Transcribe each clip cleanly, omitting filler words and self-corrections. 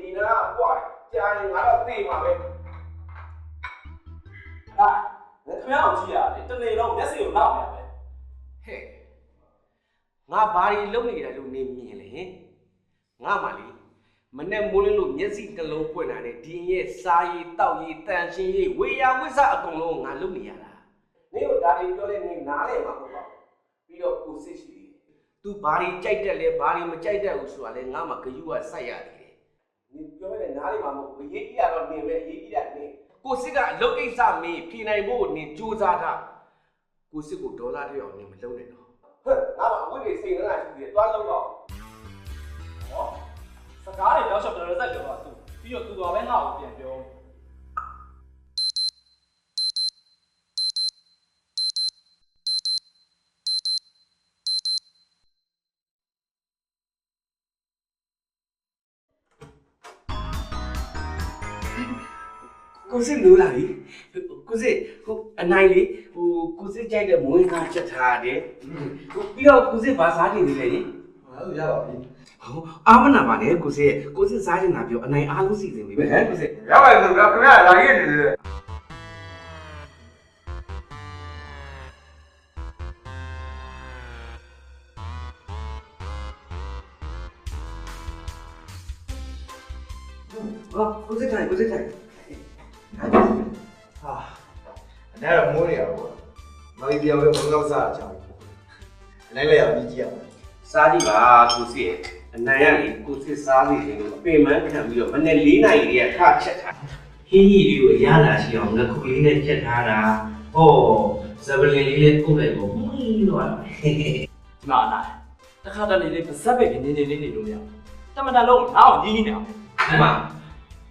ဒီနာကကွာကြာရင်ငါတော့သိမှာပဲဟာခင်ဗျားအောင်ကြည့်ရတယ်တနေ့လုံးမျက်စိကိုနောက်နေရပဲဟဲ့ငါဘာတွေလုပ်နေတာလို့နေမြင်လေငါမှလေမနဲ့မိုးလင်းလို့မျက်စိတစ်လုံးပွင့်လာတဲ့ဒီရဲ့စားရည်တောက်ရည်တန်ရှင်းရည်ဝေယဝိဆအကုန်လုံးငါလုပ်နေရတာနေတို့ဒါတွေပြောလဲနေနားလဲမှာပေါ့ပြီးတော့ကိုစစ်ရှိတယ်သူဘာတွေကြိုက်တယ်လဲဘာတွေမကြိုက်တတ်ဘူးဆိုတာလဲငါမှဂယုကစိုက်ရတယ်နေပြောလဲနားလဲမှာမဟုတ်ရေးကြည့်ရတော့နေပဲရေးကြည့်ရတယ်ကိုစစ်ကအလုပ်ကိစ္စမေးဖြေနိုင်ဖို့နေစူးစမ်းတာကိုစစ်ကိုဒေါ်လာတစ်ယောက်နေမလုံးနဲ့တော့ဟဲ့ငါမှအဝိတွေစိတ်နှံ့ရှိတယ်သွားလုံးတော့ဟောစကားတွေပြောချက်တော်တော်ဆက်ပြောတာသူပြီးတော့သူတော်ပဲငါ့ကိုပြန်ပြောကိုစစ်လို့လာပြီကိုစစ်ဟိုအနိုင်လေးဟိုကိုစစ်ကြိုက်တဲ့မွေးကားချက်ထားတယ်ဟိုပြီးတော့ကိုစစ်ဘာစားနေလဲရင်ဟုတ်ရပါပြီဟိုအာမနာပါနဲ့ကိုစစ်စားနေတာပြောအနိုင်အားလုံးစီစဉ်ပြီပဲဟဲ့ကိုစစ်ရပါဆိုတော့ခင်ဗျာလာခဲ့နေတယ်ဟာကိုစစ်ထိုင်ဟာအဲ့တော့မိုးနေရပေါ့မကြီးပြောင်းလို့ဘုံတော့စားချောင်းနိုင်လိုက်ရပြီးကြည့်ရမယ်စားကြည့်ပါကိုစစ်ရဲ့အနိုင်ရလေကိုစစ်စားနေတယ်လို့အပင်မခံပြီးတော့မနေ့၄နိုင်လေးကခါချက်ထားဟင်းကြီးလေးကိုအရသာရှိအောင်ငါခုလေးနဲ့ချက်ထားတာဟောဇပလင်လေးနဲ့ပုတ်လိုက်ကိုမင်းလို့ရဒီမှာလာတခါတလေလေးပါဇက်ပဲနေလို့မရတမတန်လုံးနောက်ကြီးနေအောင်ဒီမှာ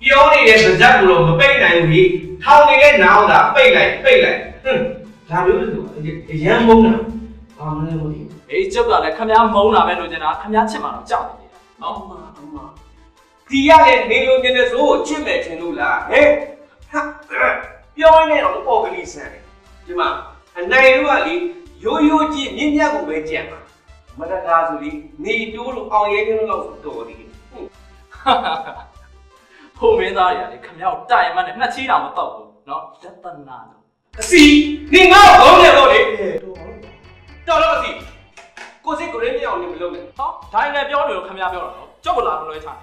ပြောနေတဲ့ဗဇက်ကိုတော့မပိတ်နိုင်ဘူးကြီးထောင်နေတဲ့နောင်တာပိတ်လိုက်ဟွန်းဒါမျိုးလို့အရန်မုန်းတာဘာမှလည်းမသိဘူးအေးကျုပ်ကလည်းခမည်းမုန်းတာပဲလို့ကျင်တာခမည်းချစ်မှတော့ကြောက်နေတယ်အမဒီရလေနေလို့နေတဲ့ဆိုကိုချစ်မယ်ထင်လို့လားဟဲ့ပြောနေတော့ပေါ်ကလေးဆန်တယ်ဒီမှာအနိုင်တို့ကလေရိုးကြည့်မြင့်မြတ်ကိုပဲကြံပါမတကားဆိုလေနေတိုးလို့အောင်ရဲနေလို့ဆိုတော်တယ်ဟိုမင်းသားတွေကလေခမည်းကိုတိုင်မှနဲ့နှစ်ချီတောင်မတော့ဘူးเนาะတသနာလို့အစီနေငါ့ကိုခေါင်းနေတော့လေတော်တော့အစီကိုစစ်ကိုရင်းမြောင်နေမလုပ်နဲ့ဟောဒိုင်းလည်းပြောနေလို့ခမည်းပြောတာနော်ကြောက်ကိုလာမလွဲချတယ်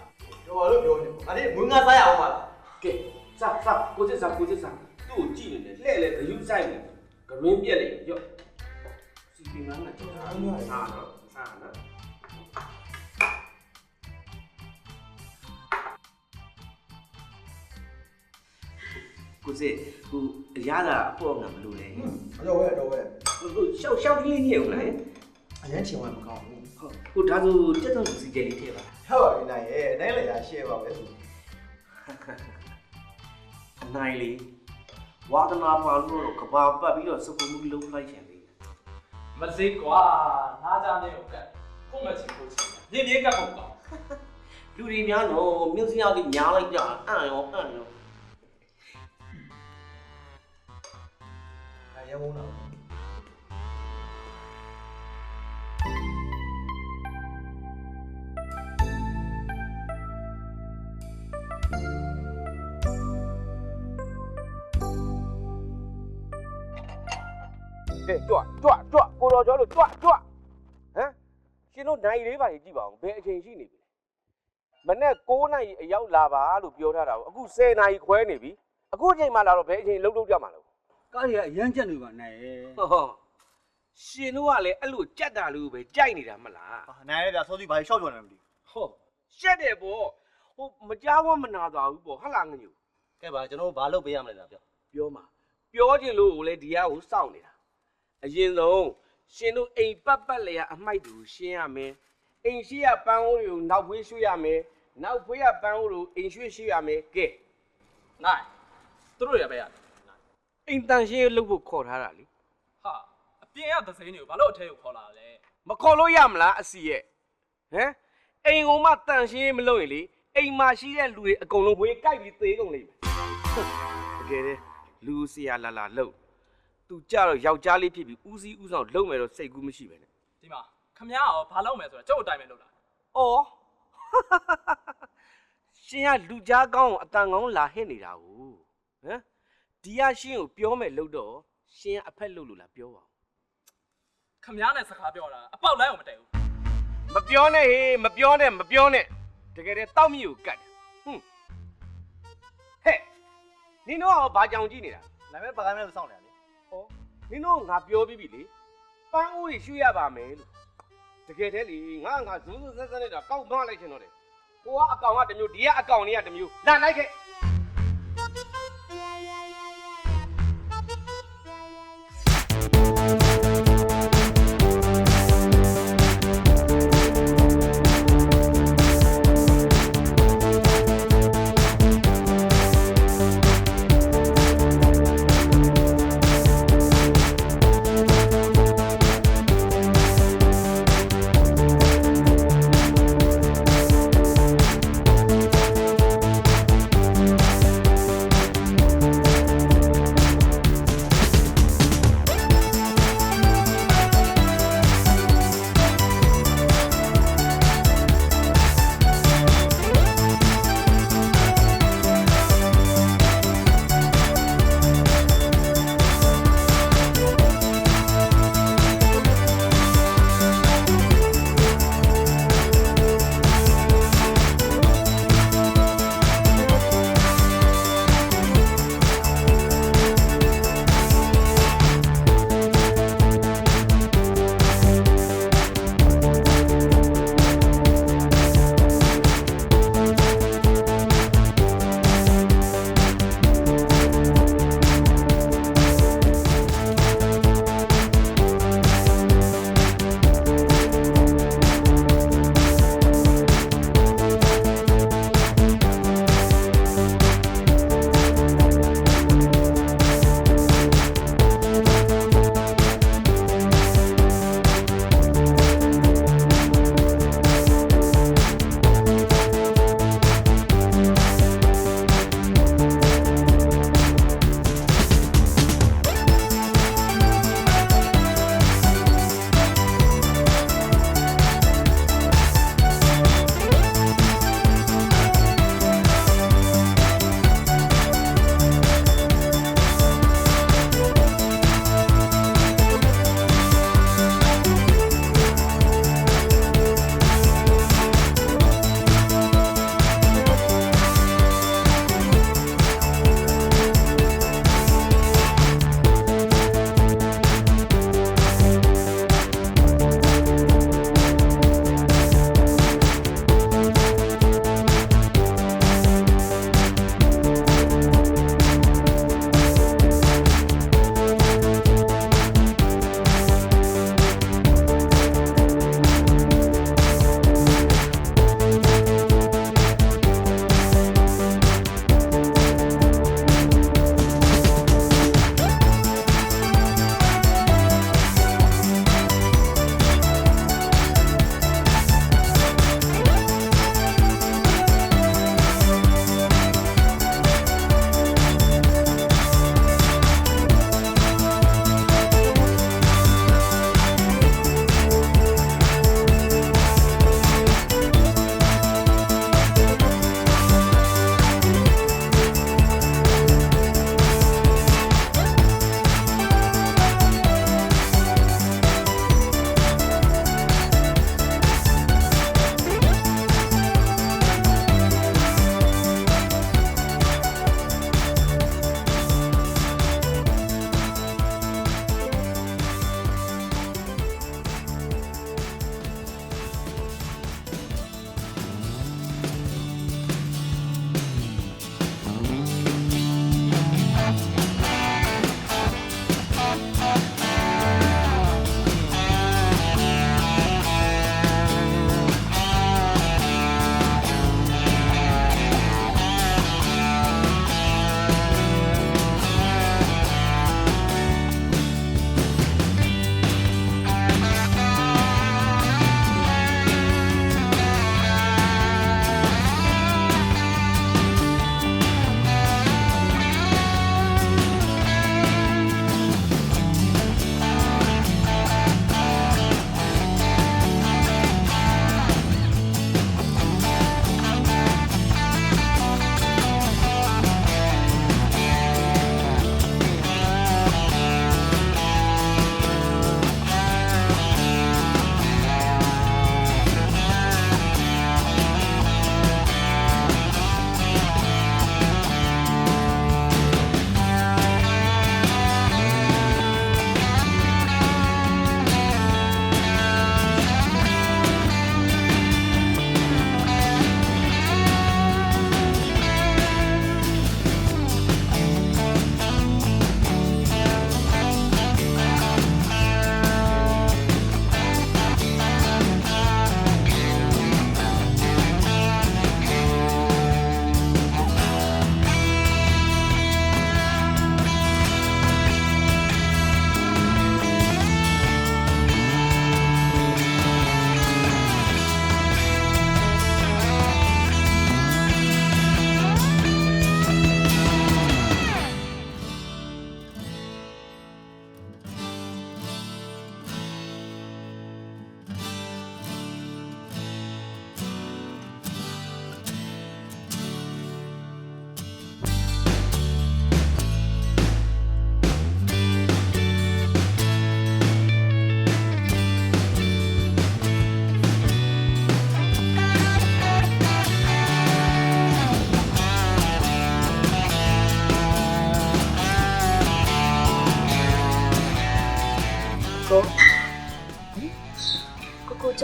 တော်လို့ပြောနေပါအဲ့ဒီမွေးငါစားရအောင်ပါလားကဲစားကိုစစ်စားသူ့ကိုကြည့်နေတယ်လှဲ့ဂယုဆိုင်နေဂရင်းပြက်လေရော့စီပင်ငါနဲ့ကြောက်စားတော့စားနော်ကိုစစ်ဟိုအရသာအပေါ့ငါမလို့လေတော့ဝဲဟိုရှောက်ကလေးညံ့ဦးလားအရင်ချိန်ဝဲမကောင်းဘူးဟိုဒါဆိုတက်တော့စီကြလေးထည့်ပါဟုတ်ပါပြီနိုင်ရဲ့နိုင်လေရရှယ်ပါပဲသူအနိုင်လေးဝါဒနာပါလို့ကဘာပတ်ပြီးတော့စကူမှုလုံးလိုက်ချင်သေးမစိကွာနားကြနေကိုကတ်ခုမချင်ဘူးမြင်းကတ်ဖို့ကောလူတွေများတော့မြို့စင်းရောက်ပြီးညားလိုက်ကြအံ့ရောရမုန်းတော့ကဲကြွကိုတော်ကျော်လို့ကြွဟမ်ရှင်တို့နိုင်လေးပါကြီးကြည့်ပါဦးဘယ်အချိန်ရှိနေပြီမနေ့9နာရီအရောက်လာပါလို့ပြောထားတာကိုအခု10နာရီခွဲနေပြီအခုအချိန်မှလာတော့ဘယ်အချိန်လုံးကြမှာလဲကားကြီးကအရန်ကြက်နေပါနိုင်ရဲ့ရှင်တို့ကလည်းအဲ့လိုကြက်တာလို့ပဲကြိုက်နေတာမလားနိုင်ရဲ့ဗျာစောစီဘာရှောက်ပြောနေမသိဟောရှက်တယ်ပေါ့ဟိုမကြောက်ဝမနာသွားဘူးပေါ့ဟလာငညူကဲပါကျွန်တော်ဘာလုပ်ပေးရမလဲလားပြောမှာပြောချင်လို့ကိုလည်းဒီဟာကိုစောင့်နေတာအရင်ဆုံးရှင်တို့အိမ်ပတ်လေအမိုက်တူရှင်းရမယ်အိမ်ရှိရပန်းအိုးတွေကိုနောက်ဖွေးရွှေ့ရမယ်နောက်ဖွေးရပန်းအိုးတွေကိုအိမ်ရွှေ့ရမယ်ကဲနိုင်သူတို့ရပဲရတယ်အိမ်တန်ရှင်းလုပ်ဖို့ခေါ်ထားတာလေဟာအပြင်ကသစိမ်းတွေကိုဘာလို့အထဲကိုခေါ်လာလဲမခေါ်လို့ရမလားအစီရဲ့ဟမ်အိမ်ကောင်မတန်ရှင်းမလုပ်ရင်လေအိမ်မှာရှိတဲ့လူတွေအကုန်လုံးဘွေးကြိုက်ပြီးသေးကုန်လိမ့်မယ်တကယ်လေလူဆရာလာလှုပ်သူကြတော့ယောက်ျားလေးဖြစ်ပြီးဦးစီးဦးဆောင်လုပ်မယ်တော့စိတ်ကူးမရှိပဲနဲ့ဒီမှာခမ ्या ရောဘာလုပ်မယ်ဆိုတော့ကျုပ်အတိုင်းပဲလုပ်တာအော် ရှင်ကလူကြားကောင်းကိုအတန်ကောင်းလာဟစ်နေတာကိုဟမ်ဒီကရှင်ကိုပြောမယ်လို့တော့ရှင်ကအဖက်လို့လားပြောပါဦး ခမားနဲ့စကားပြောတာအပေါက်လိုက်အောင်မတည့်ဘူး မပြောနဲ့ဟေးမပြောနဲ့တကယ်တည်းတောက်မြစ်ကိုကတ်တယ်ဟွန်းဟဲ့နင်တို့ကဘာကြောင်ကြည့်နေတာ နာမည်ပါကိုင်းမဲ့စောင့်နေရလေ ဟောနင်တို့ငါပြောပြီးပြီလေပန်းအိုးကြီးရွှေ့ရပါမယ်လို့တကယ်တည်းလေငါဇူးဆက်နေတာကောက်သွားလိုက်ချင်တော့တယ်ကိုကအကောင်ကတစ်မျိုးဒီကအကောင်လေးကတစ်မျိုးလာလိုက်ခဲ့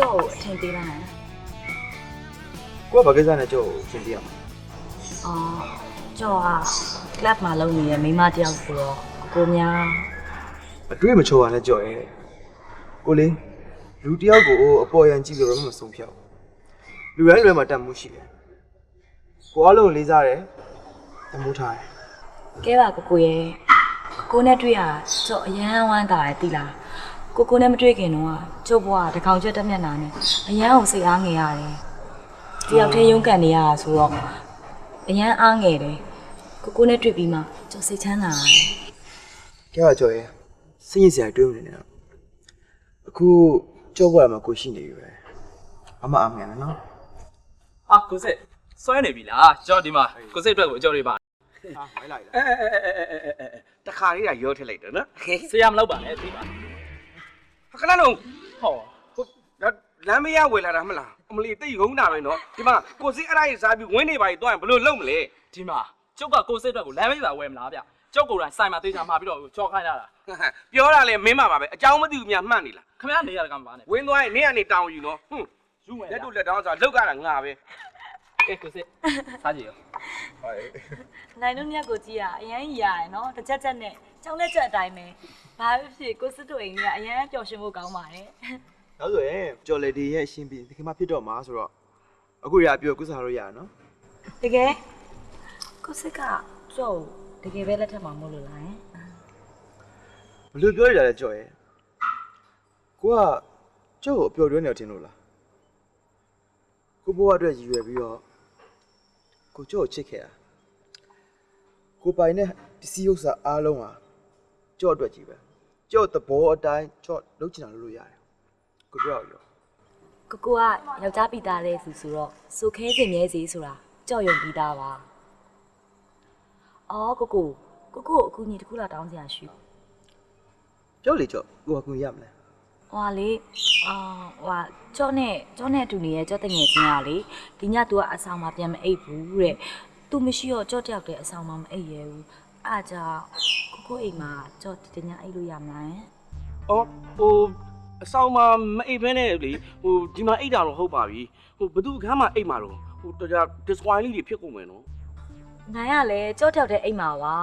ကြော့ကိုအထင်ပေးလိုက် ကိုကဘာကိစ္စနဲ့ကြောက်ရှင်းပြရမှာ အော်ကြော့က club မှာလုပ်နေတဲ့မိန်းမတယောက်ဆိုတော့ကိုများ အတွေ့မချိုးရနဲ့ကြောက်ရဲ့ကိုလေးလူတယောက်ကိုအပေါ်ရန်ကြည့်လို့မဆုံးဖြတ်လူတိုင်းလွယ်မှာတတ်မှုရှိတယ်ကိုအားလုံးလေးစားတယ်တမိုးထားတယ် ကဲပါကိုရဲ့ကိုနဲ့တွေ့ရကြော့အရန်ဝမ်းသာတယ်တိလားကိုနဲ့မတွေ့ခင်တော့ကျုပ်ဘွားတကောင်ချက်တက်မျက်နှာနဲ့အရန်ကိုစိတ်အားငယ်ရတယ်တယောက်တည်းရုန်းကန်နေရတာဆိုတော့အရန်အားငယ်တယ်ကိုနဲ့တွေ့ပြီးမှကြော့စိတ်ချမ်းသာရတယ် ကဲပါကြော်ရဲ့စိတ်ရည်စရာတွေးမနေနဲ့တော့အခုကြောက်ဘွားမှာကိုရှိနေပြီပဲအမအားမရနော် ဟာကိုစစ်စွဲနေပြီလားကြောက်ဒီမှာကိုစစ်အတွက်ကိုအကြောက်တွေပါ ဟာမိုင်းလိုက်လား တခါလေးကရောထည့်လိုက်တယ်နော် ဆရာမလောက်ပါနဲ့သိပါ ခဏလုံး ဟော လမ်းမရဝယ်လာတာမလားအမလီတိတ်ရုံးတာပဲနော်ဒီမှာကိုစီအဲ့ဒါကြီးစားပြီးဝင်းနေပါကြီးတော့ဘယ်လိုလုပ်မလဲ ဒီမှာကျုပ်ကကိုစစ်အတွက်ကိုလမ်းမေးပါဝယ်မလားဗျကျုပ်ကိုယ်တိုင်စိုင်မှာတေးချာမှာပြီးတော့ကြောက်ခိုင်းရတာ ပြောတာလေမင်းပါပါပဲအကြောင်းမသိဘူးများမှတ်နေလား ခမရနေရတာကမပါနဲ့ ဝင်းသွားရင်နင်းကနေတောင်းယူနော်ယူမယ် လက်တို့လက်တောင်းဆိုလောက်ကတာငါပဲ ကဲကိုစစ်စားကြည့်ရော နိုင်တို့ညက်ကိုကြည့်ရအရန်ကြီးရတယ်နော်တစ်ချက်ချက်နဲ့ကြောင်းလက်ချက်အတိုင်းပဲဘာဖြစ်ဖြစ်ကိုစစ်တို့အိမ်ကြီးကအရန်ပျော်ရွှင်ဖို့ကောင်းပါတယ် နောက်ဆိုရင်ကြော်လေဒီရဲ့အရှင်းပြီးဒီခင်မဖြစ်တော့မှာဆိုတော့အခုရပြောကုစားလို့ရနော် တကယ်ကိုစစ်ကကြော့တကယ်ပဲလက်ထက်မှာမဟုတ်လို့လား ဘယ်လိုပြောရတာလဲကြော်ရဲ့ကိုကကြောက်ကိုအပျော်တွင်းနေတယ်ထင်လို့လားကိုဘိုးအတွက်ရည်ရွယ်ပြီးတော့ကိုကြောက်ကိုချစ်ခဲ့တာကိုပိုင်နဲ့ပစ္စည်းဥစ္စာအားလုံးဟာကြောက်အတွက်ကြီးပဲကြောက်သဘောအတိုင်းကြောက်လုပ်ချင်တာလုပ်လို့ရတယ်ကိုပြောရရော ကိုကယောက်ျားပိသားတဲ့သူဆိုတော့စူခဲစင်မြဲစီဆိုတာကြော့ယုံပြီးသားပါအော်ကိုအခုညီတခုလာတောင်းစရာရှိ ကြောက်လေကြောက်ကိုကကူရမလဲ ဟွာလေဟွာကြော့နဲ့တူနေရဲ့ကြော့တငယ်ချင်းကလေဒီည तू ကအဆောင်မှာပြန်မအိပ်ဘူးတဲ့ तू မရှိတော့ကြော့တယောက်တည်းအဆောင်မှာမအိပ်ရဘူးအားကြောင့်ကိုအိမ်မှာကြော့တညအိပ်လို့ရမလား အော်အဆောင်မှာမအိပ်ဘဲနဲ့လေဒီမှာအိပ်တာတော့ဟုတ်ပါပြီဘသူအခန်းမှာအိပ်မှာတော့တော် disquine လေးတွေဖြစ်ကုန်မယ်နော် နိုင်ရလဲကြော့တယောက်တည်းအိမ်မှာပါ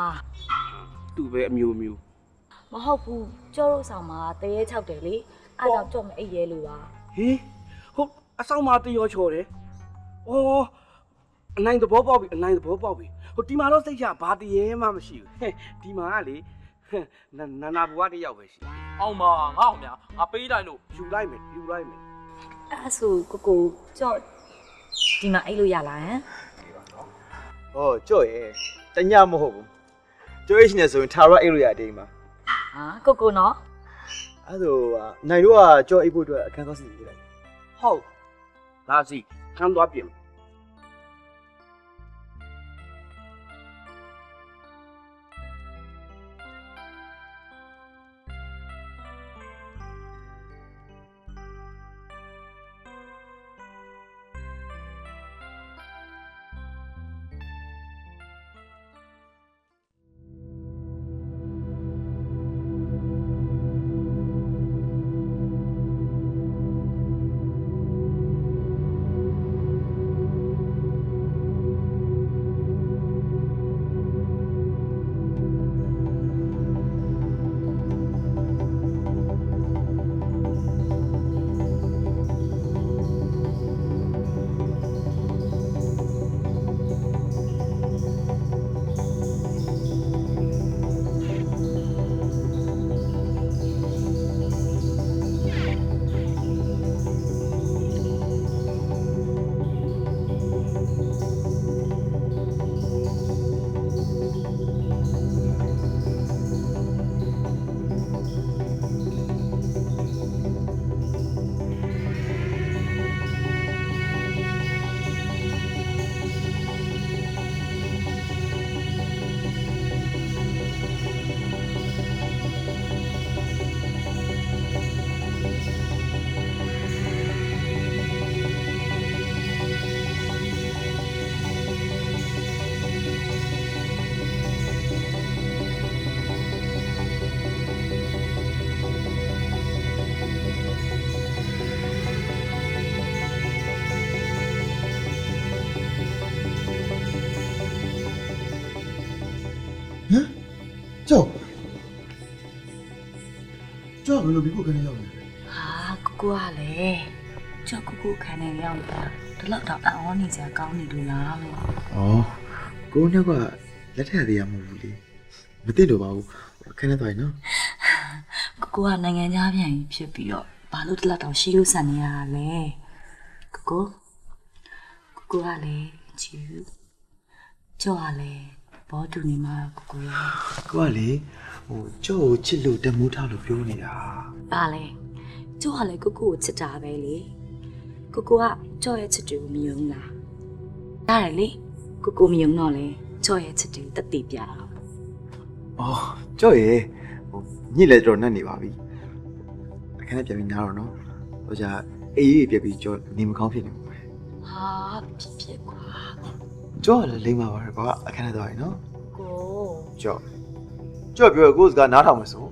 သူ့ပဲအမျိုးမျိုး မဟုတ်ဘူးကြော့တို့ဆောင်မှာတရေ6တယ်လေအားကြောင့်ကြော့မအိပ်ရဲလို့ပါ ဟေးဟုတ်အဆောင်မှာတရောချော်တယ်အော်အနိုင်သဘောပေါက်ပြီဒီမှာတော့စိတ်ချဘာတရေမှမရှိဘူးဒီမှာကလေနာနာဘွားတယောက်ပဲရှိ အောင်မငါ့အောင်များငါပေးလိုက်လို့ ယူလိုက်မယ် အဲ့ဆိုကိုကြော့ဒီမှာအိပ်လို့ရလားဟမ် ဟောကြောက်ရဲ့တညမဟုတ်ဘူးကြောက်ရရှိနေဆိုရင်ထာဝရအိတ်လို့ရတဲ့အိမ်မှာ ဟာကိုနော် အဲ့ဆိုနိုင်တို့ကကြောက်အိတ်ဖို့အတွက်အခန်းကောက်စီနေလိုက် ဟုတ်လာစီခန်းသွားပြင် ဘယ်လိုပြီးကိုခဏရောက်လဲ ဟာကိုကိုကလည်းကြောက်ကိုခံနေရောက်တာဒီလောက်တော့အံ့ဩနေစရာကောင်းနေလို့လားလို့ ဩကိုနှစ်ကလက်ထက်သေးရမဟုတ်ဘူးလေမသိတော့ပါဘူးခဏသွားရင်နော် ကိုကိုကနိုင်ငံသားပြန်ဖြစ်ပြီးတော့ဘာလို့ဒီလောက်တောင်ရှိလို့ဆန်နေရတာလဲကိုကလည်းချီကြောက်ရလဲဘောတူနေမှာကိုရ ကိုကလေကြော့ကိုချစ်လို့တမိုးထားလို့ပြောနေတာ ပါလဲကြောက်ရလဲကိုကိုချစ်တာပဲလေကိုကကြောက်ရဲ့ချစ်တွေကိုမယုံလားဒါရလေကိုမယုံတော့လေကြောက်ရဲ့ချစ်တွေတက်တည်ပြတာ ဩကြော့ရေညစ်လဲတော့နှက်နေပါပြီအခန်းထဲပြန်ပြီးနားတော့နော်ဟိုကြအေးအေးပြက်ပြီးကြော့နေမကောင်းဖြစ်နေမှာ ဟာဖြစ်ကွာ ကြော့လည်းလိမ့်ပါပါကွာအခန်းထဲသွားရင်နော် ကို ကြော့ပြောရကိုစကားနားထောင်မစို့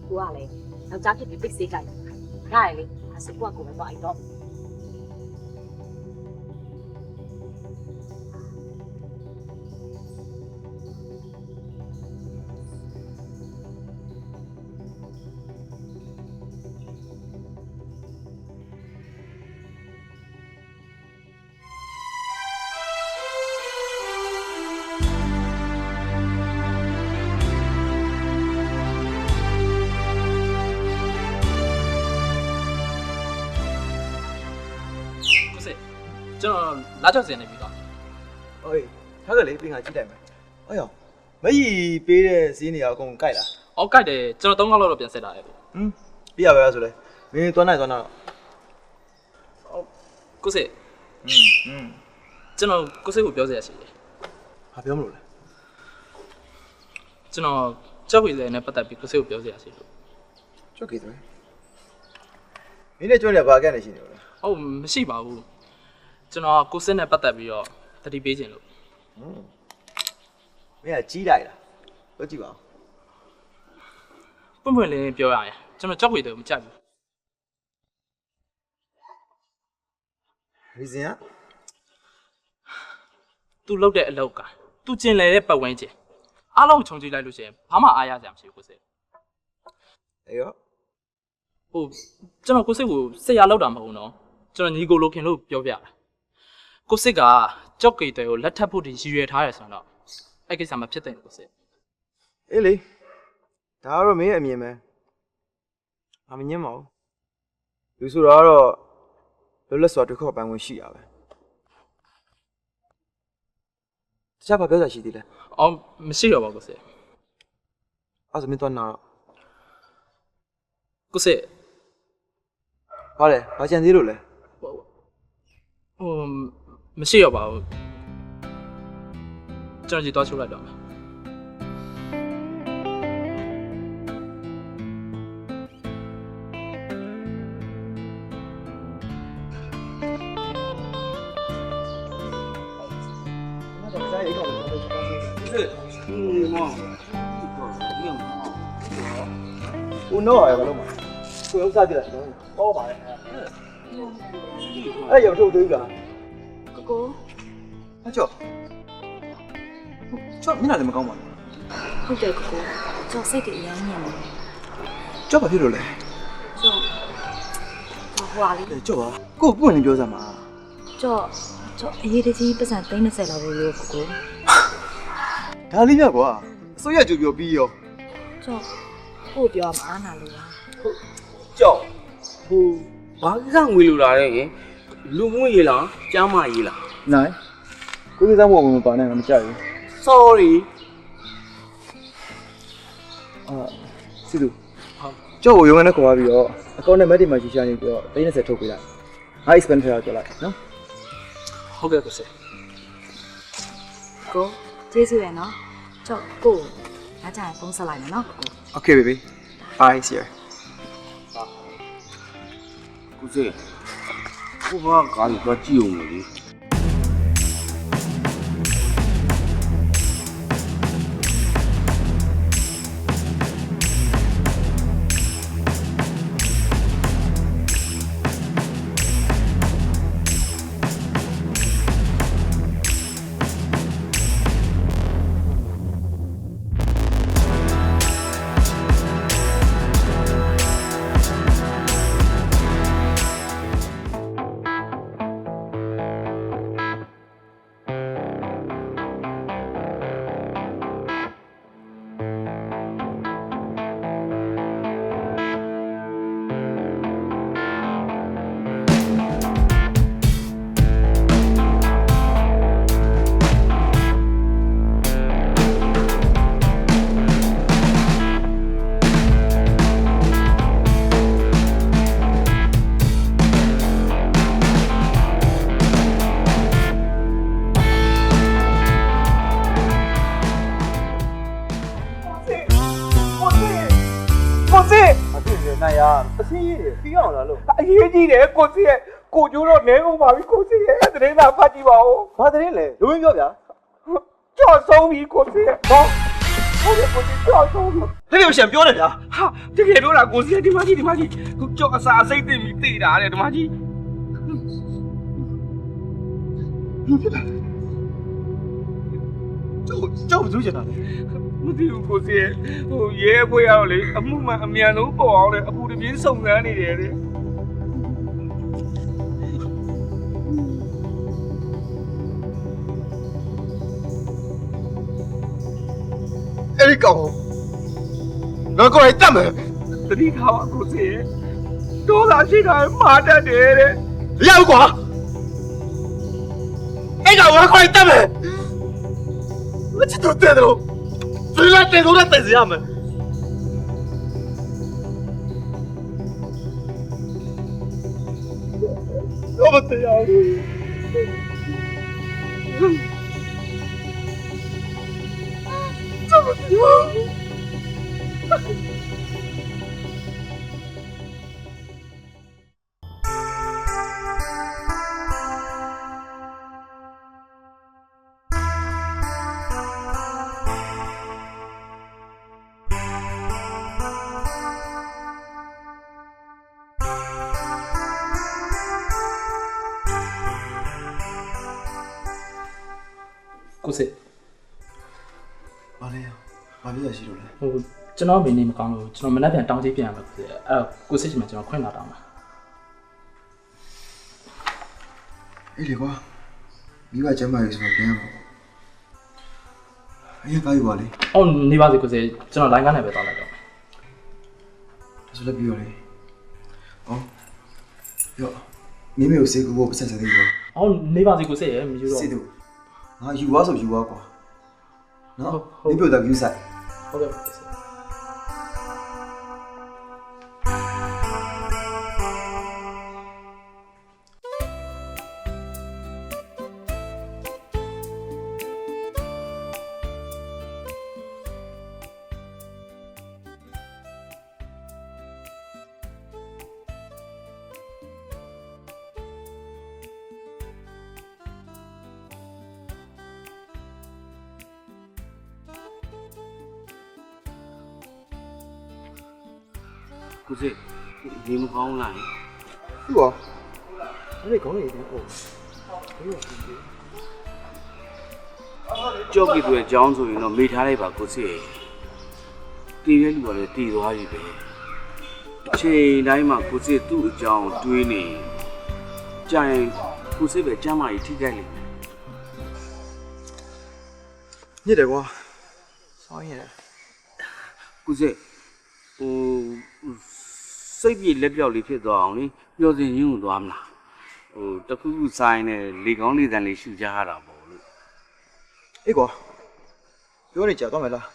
ကိုကလည်းယောက်ျားဖြစ်ပြီးပိတ်စေးကြိုက်ဒါရလေအစကွာကိုပဲတော့အိတော့ ကိုစစ်ကျွန်တော်လာကြောက်စင်နေပြီတော့ ဟေးထားကြလေပြင်ကကြည့်လိုက်မယ်အေးရောမကြီးပေးတဲ့ဈေးနေရာအကုန်ကြိုက်လား အော်ကြိုက်တယ်ကျွန်တော်3ခေါက်လောက်တော့ပြန်ဆက်တာလေ ပြရပါလားဆိုလဲမင်းသွားနိုင်တော့ ကိုစစ် อืม ကျွန်တော်ကိုစစ်ကိုပြောစရာရှိတယ် ဘာပြောမလို့လဲ ကျွန်တော်ကြောက်ရည်လည်းနဲ့ပတ်သက်ပြီးကိုစစ်ကိုပြောစရာရှိလို့ ကြွက်ကြည့်တယ်မင်းနဲ့ကြွက်တယ်ဘာကဲ့နေရှိနေလို့လဲ ဟုတ်မရှိပါဘူးကျွန်တော်ကိုစစ်နဲ့ပတ်သက်ပြီးတော့တတိပေးခြင်းလို့ မင်းကကြီးလိုက်လားပြောကြည့်ပါဦး ပွင့်ပွင့်လင်းလင်းပြောရရင်ကျွန်တော်ကြောက်ရည်တယ်မကြိုက်ဘူး ရီဇင်က သူလှုပ်တဲ့အလောက်ကသူကျင်လည်တဲ့ပတ်ဝန်းကျင်အားလုံးခြုံကြည့်လိုက်လို့ရှိရင်ဘာမှအားရစရာမရှိဘူးကိုစစ် အေးရော ဟိုကျွန်တော်ကိုစစ်ကိုဆက်ရလောက်တာမဟုတ်ဘူးနော်ကျွန်တော်ညီကိုလိုခင်လို့ပြောပြတာကိုစစ်ကကြောက်ကြည်တယ်ကိုလက်ထပ်ဖို့ဒီရည်ရွယ်ထားတယ်ဆိုတော့အဲ့ကိစ္စမှာဖြစ်တဲ့ကိုစစ် အေးလေဒါကတော့မင်းရဲ့အမြင်ပဲငါမငင်းပါဘူးလူဆိုတော့လွတ်လပ်စွာတစ်ခေါက်ပိုင်ဝင်ရှိရပဲတခြားဘာပြောစရာရှိသေးလဲ အော်မရှိတော့ပါဘူးကိုစစ် အဲ့ဆိုမင်းတော့နာတော့ ကိုစစ် ဘာလဲဘာကြံသေးလို့လဲ ဟိုမရှိတော့ပါဘူးကျွန်တော်ကြည့်သွားချိုးလိုက်တော့မယ် ဦးနောရဘာလို့မကိုဥစားကြည့်လိုက်တော့ပါလေအဲ့ရမထုတ်သေးဘူးလား ကို အချောချောမင်းလည်းမကောင်းပါဘူး ဟုတ်တယ်ကိုကြောက်စိတ်တွေအများကြီးနေတယ် ချောဘာဖြစ်လို့လဲ ကြောက်ဟွာလေး ချောပါကိုပွင့်နေပြောစမ်းပါ ကြောက်အရေးတကြီးပတ်စံ30လောက်လို့ကို ဒါလေးမြကွာအစိုးရကြိုပြောပြီးရော ကြောက်ကိုပြောမှာအားနာလို့လား ကြောက်ဟိုဘာကိစ္စငွေလိုလာတဲ့ရင်လူမှုရေးလားကျမ်းမာရေးလား နိုင်ကိုကြီးစမ်းဖို့မပါနဲ့ငါမကြိုက်ဘူး sorry စီတူကြောက်ကိုရုံးနဲ့ခေါ်သွားပြီးတော့အကောင့်နဲ့မက်ဒီမှာရှိရှာနေပြီးတော့30ထုတ်ပေးလိုက်ငါ expense ထားကြလိုက်နော် ဟုတ်ကဲ့ကိုစစ် ကိုကျေးဇူးရနော်ကြောက်ကိုအားကြရင်ဖုန်းဆက်လိုက်မယ်နော်ကို Okay baby bye see you ကိုစေကိုဘာကားကိုကြည့်အောင်လေ အစင်းကြီးတွေပြီးအောင်လားလို့ အရေးကြီးတယ်ကိုစီရဲ့ကိုကျိုးတော့နေကုန်ပါပြီကိုစီရဲ့သတင်းသာဖတ်ကြည့်ပါဦး ဘာသတင်းလဲလူရင်းပြောဗျာ ကြောက်ဆုံးပြီကိုစီရဲ့ဟောဟုတ်တယ်ကိုစီကြောက်ဆုံးပြီ ဖေဖေရှင်ပြောတယ်ဗျာ ဟာတကယ်ပြောတာကိုစီရဲ့ဒီမကြီးကိုကြောက်အစာအစိတ်သိပြီးတေးတာတဲ့ဒီမကြီး ကျောက်ဘူးကျင်တာလေ မသိဘူးကိုစီရဲ့ဟိုရဲခွေးရတော့လေအမှုမှအမြန်ဆုံးပေါ်အောင်တဲ့အပူတပြင်းစုံစမ်းနေတယ်တဲ့ အဲ့ဒီကောင်ငါကိုယ်တိုင်တတ်မယ် တတိထားပါကိုစီရဲ့ဒေါ်လာရှိတာမာတတ်တယ်တဲ့ မရဘူးကွာအဲ့ကောင်ငါကိုယ်တိုင်တတ်မယ်မချစ်တော့တဲ့တော့ဘယ်လာတဲ့တော့တဲ့စရာမတော့မတရားဘူး ကိုစစ် ဘာလဲဘာလို့ရရှိလို့လဲ ဟိုကျွန်တော်မင်းနေမကောင်းလို့ကျွန်တော်မနေ့ပြန်တောင်းချပြန်ရမှာကိုစစ်အဲ့တော့ကိုစစ်ချင်မှကျွန်တော်ခွင့်လာတောင်းပါ အေးလေကွာမိဘကျမ်းမာရေးဆိုတော့ပြန်ရမှာအရင်ကားယူပါလေ ဟုတ်နေပါစေကိုစစ်ကျွန်တော်လိုင်းကားနဲ့ပဲတောင်းလိုက်တော့ ဒါဆိုလည်းပြီးရောလေဟောရောမိမိကိုစေကူဖို့ပတ်ဆက်စေသေးဘူး ဟုတ်နေပါစေကိုစစ်ရဲ့မယူတော့ စေတူငါယူသွားဆိုယူသွားကွာနော်မိပြတော့ယူဆိုင် ဟုတ်ကဲ့ကိုစစ် ကိုစစ်ဒီမကောင်းလား သူ့ရောအဲ့ဒီကောင်းနေတယ်ဟုတ် ကြောက်ကြည့်သူရဲ့အကြောင်းဆိုရင်တော့မေ့ထားလိုက်ပါကိုစစ်တည်တဲ့လူကလည်းတည်သွားပြီပဲအချိန်တိုင်းမှာကိုစစ်သူ့အကြောင်းတွေးနေကြရင်ကိုစစ်ပဲကျမ်းမာကြီးထိခိုက်လိမ့်မယ် ညစ်တယ်ကွာဆောင်းရတယ် ကိုစစ်ဟိုစိတ်ပြေလက်ပြောက်လေးဖြစ်သွားအောင်လေပျော်စင်ညွန့်သွားမလားဟိုတခုခုဆိုင်နဲ့လေကောင်းလေတန်လေးရှူကြရတာပေါ့လို့ အေးကွာပြောနေကြတော့မယ်လား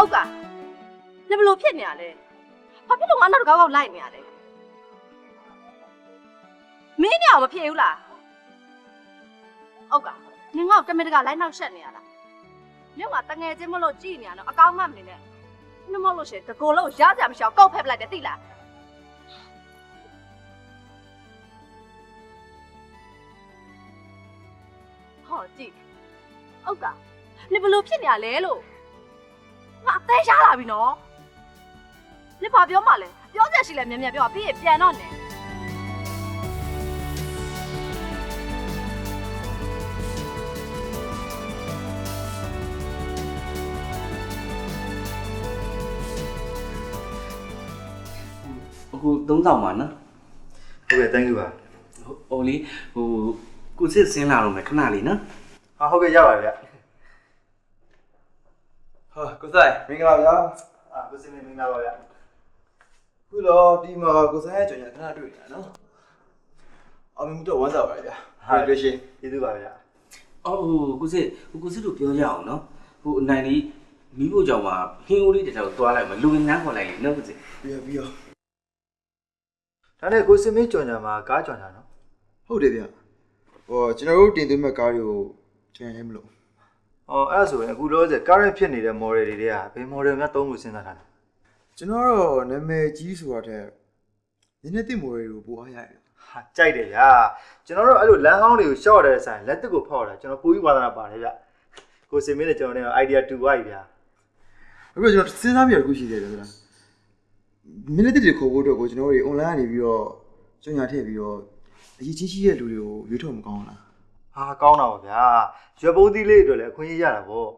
ဟုတ်ကဲ့ဘယ်လိုဖြစ်နေရလဲဘာဖြစ်လို့ငါနောက်တစ်ကောက်ကောက်လိုက်နေရလဲမင်းနေအောင်မဖြစ်ဘူးလားဟုတ်ကဲ့နင်ငါ့ကိုတမင်တကာလိုက်နောက်ရှက်နေရလားညငါတငယ်ချင်းမလို့ကြည်နေရတော့အကောင်းမှမနေနဲ့နှမလို့ရှိရင်တကိုယ်လုံးရကြမရှိအောင်ကောက်ဖက်ပလိုက်တယ်သိလားဟောကြည့်ဟုတ်ကဲ့နင်ဘယ်လိုဖြစ်နေရလဲလို့ငါအသေးရှားလာပြီနော်နင်ဘာပြောမှလဲပြောချက်ရှိလဲမြန်မြန်ပြောပြီးရင်ပြန်တော့နေအခု3000ပါနော် ဟုတ်ကဲ့ thank you ပါ ဟိုလေဟိုကိုစစ်ဆင်းလာတော့မယ်ခဏလေးနော် ဟာဟုတ်ကဲ့ရပါဗျာဟာကိုဆိုင်မင်္ဂလာဗျာအာကိုစင်မင်္ဂလာပါဗျာခုတော့ဒီမှာကိုဆိုင်ရဲ့ကြော်ညာခဏတွေ့နေတာနော်အောင်မြင်မှုတော့ဝမ်းသာပါဗျာဟာတွေ့ရှင်ကျေးဇူးပါဗျာ အော်ကိုစစ်တို့ပြောကြအောင်နော်ဟိုအနိုင်လေးမိဖို့ကြောင့်မှာဟင်းအိုးလေးတစ်ထောက်သွားလိုက်မှာလူငန်းခေါ်လိုက်လေနော်ကိုစစ် ပြီးတော့ ဒါနဲ့ကိုစင်မင်းကြော်ညာမှာကားကြော်ညာနော် ဟုတ်တယ်ဗျဟောကျွန်တော်တို့တင်သွင်းမဲ့ကားတွေကိုကျွန်တော်လည်းမလို့ ဟောအဲ့ဒါဆိုရင်အခုလောဆယ် current ဖြစ်နေတဲ့ model တွေကဘယ် model များသုံးဖို့စဉ်းစားထားလဲ ကျွန်တော်ကတော့နာမည်ကြီးဆိုတာတဲ့နည်းနည်းသိမိုးတွေကိုပို့အားရတယ် ဟာကြိုက်တယ်ဗျာကျွန်တော်တို့အဲ့လိုလမ်းဟောင်းတွေကိုရှော့ရတဲ့ဆိုင်လက်တစ်ကိုဖောက်ရတာကျွန်တော်ပူပြီးဝါသနာပါတယ်ဗျကိုစင်မင်းနဲ့ကျွန်တော်နဲ့ idea တူသွားပြီဗျာ အခုကျွန်တော်စဉ်းစားမိရတခုရှိတယ်ဗျာမိနစ်တွေခေါ်ဖို့အတွက်ကိုကျွန်တော်တို့ online ကနေပြီးတော့ကြွညာထည့်ပြီးတော့အရေးကြီးရှိတဲ့လူတွေကိုရွေးထုတ်မကောင်းလား ဟာကောင်းတာပါဗျာရွက်ပုံးသီးလေးတွေလည်းအခွင့်အရေးရတာပေါ့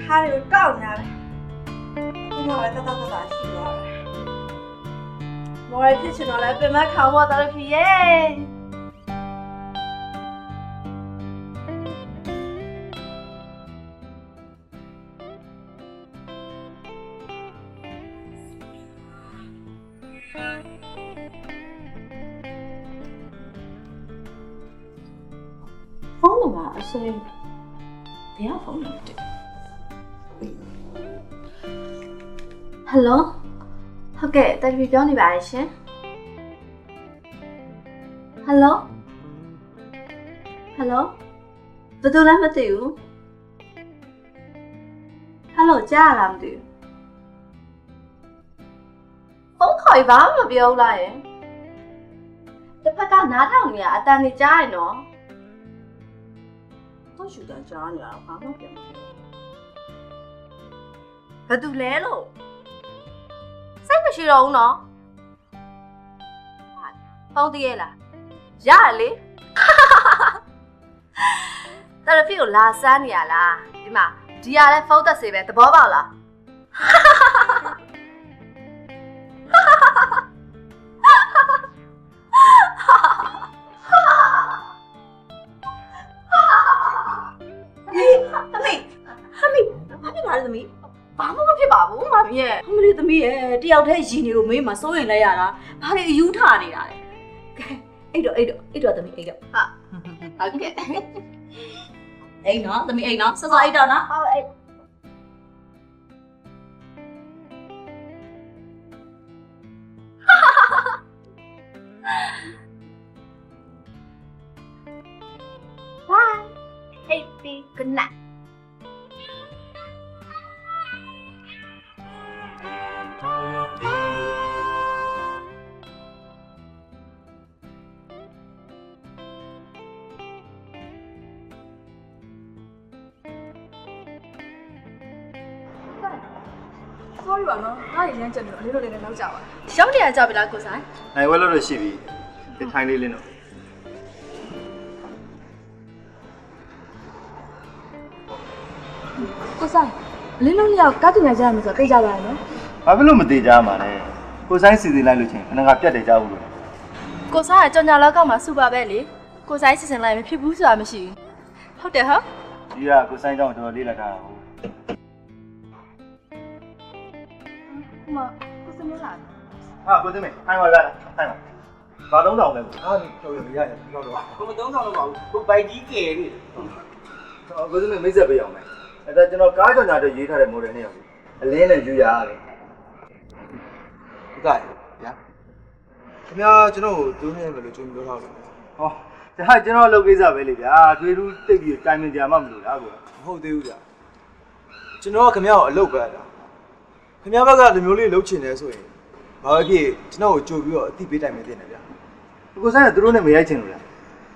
ခါရီကိုတောက်နေရတယ်ဒီမှာလည်းတတရှိသွားတယ်မော်ရဖြစ်ချင်တော့လည်းပြင်မခေါင်းပေါ်တော့ဖြစ်ရဲ့ဖုန်းနံပါတ်အစင်းဘယ်ဖုန်းနံပါတ်ဟယ်လိုဟုတ်ကဲ့တယ်လီပြောနေပါတယ်ရှင်ဟယ်လိုဘယ်သူလဲမသိဘူးဟယ်လိုကြားရလားမသိဘူးဖုန်းခေါ်ဘာမှမပြောဘူးလားယင်တစ်ဖက်ကနားထောင်နေရအတန်နေကြားရနော်တော့ရှူတာကြားနေရဘာမှပြန်မပြောဘာတူလဲလို့စိတ်မရှိတော့ဘူးနော်ဖုန်းတည်းရဲ့လားရရလေတရဖီကိုလာစမ်းနေရလားဒီမှာဒီရလဲဖုန်းသက်စေပဲသဘောပေါက်လားသမီးဘာဖြစ် ရဲ့တယောက်တည်းရည်နေလို့မင်းမစိုးရင်လဲရတာဘာလို့အယူထနေတာလဲအိတ်တော့သမီးအိတ်တော့ဟာဟုတ်ကဲ့အိတ်နော်သမီးအိတ်နော်စောစောအိတ်တော့နော်ဟုတ်အိတ်Happy good night. Sorry ပါနော်။ဒါရရင်ချက်နေတော့လေးတို့လေးနဲ့လောက်ကြပါ။ရောက်နေရကြပြီလားကိုဆိုင် နိုင်ဝဲလို့ရှိပြီဒီထိုင်းလေးလင်းတော့ ။ကိုဆိုင်လင်းလုံးလေးကကားတင်ရကြရမယ်ဆိုတော့သိကြပါရဲ့နော် ဘာဖြစ်လို့မသေးကြမှာလဲကိုဆိုင်စီစီလိုက်လို့ချင်းခဏကပြတ်တယ်ကြဘူးလို့ ။ကိုစားကကြောင်ညာလောက်ကောက်မှာစုပါပဲလေ။ကိုဆိုင်စီစဉ်လိုက်မဖြစ်ဘူးဆိုတာမရှိဘူး။ဟုတ်တယ်ဟုတ် ဒီကကိုဆိုင်ကြောင့်တော်တော်လေးလက်ထားတာဟုတ် ။ဟိုမှာကိုစမလာ ဟာကိုသိမေထိုင်းပါလားထိုင်းပါဘာ3000လဲကို ဟာတော်ရမရရတော့တော့ ကိုမသုံးဆောင်တော့ပါဘူးကိုဘိုက်ကြီးကယ်နေ ကိုသိမေမိတ်ဆက်ပေးအောင်မယ်အဲ့ဒါကျွန်တော်ကားကြောင်ညာတွေရေးထားတဲ့ model နဲ့ရောက်ပြီအလင်းနဲ့ယူရရတယ် ဒီကဗျာခင်ဗျာကျွန်တော်ကို2နှစ်မယ်လို့ကြိုးပြောထားလို့ ဟောဒါကျွန်တော်လုပ်ကိစ္စပဲလေဗျာတွေးတူးတိတ်ပြီးတိုင်ပင်ကြမှာမလို့လားကို မဟုတ်သေးဘူးဗျာကျွန်တော်ကခင်ဗျာကိုအလုပ်ပဲတာခင်ဗျာဘက်ကလူမျိုးလေးလှုပ်ချင်တယ်ဆိုရင်ဘာဖြစ်ကျွန်တော်ကိုကြိုပြီးတော့အတိပေးတိုင်မယ်တင်တယ်ဗျာ ကိုဆိုင်ကသူတို့နဲ့မရိုက်ချင်လို့လား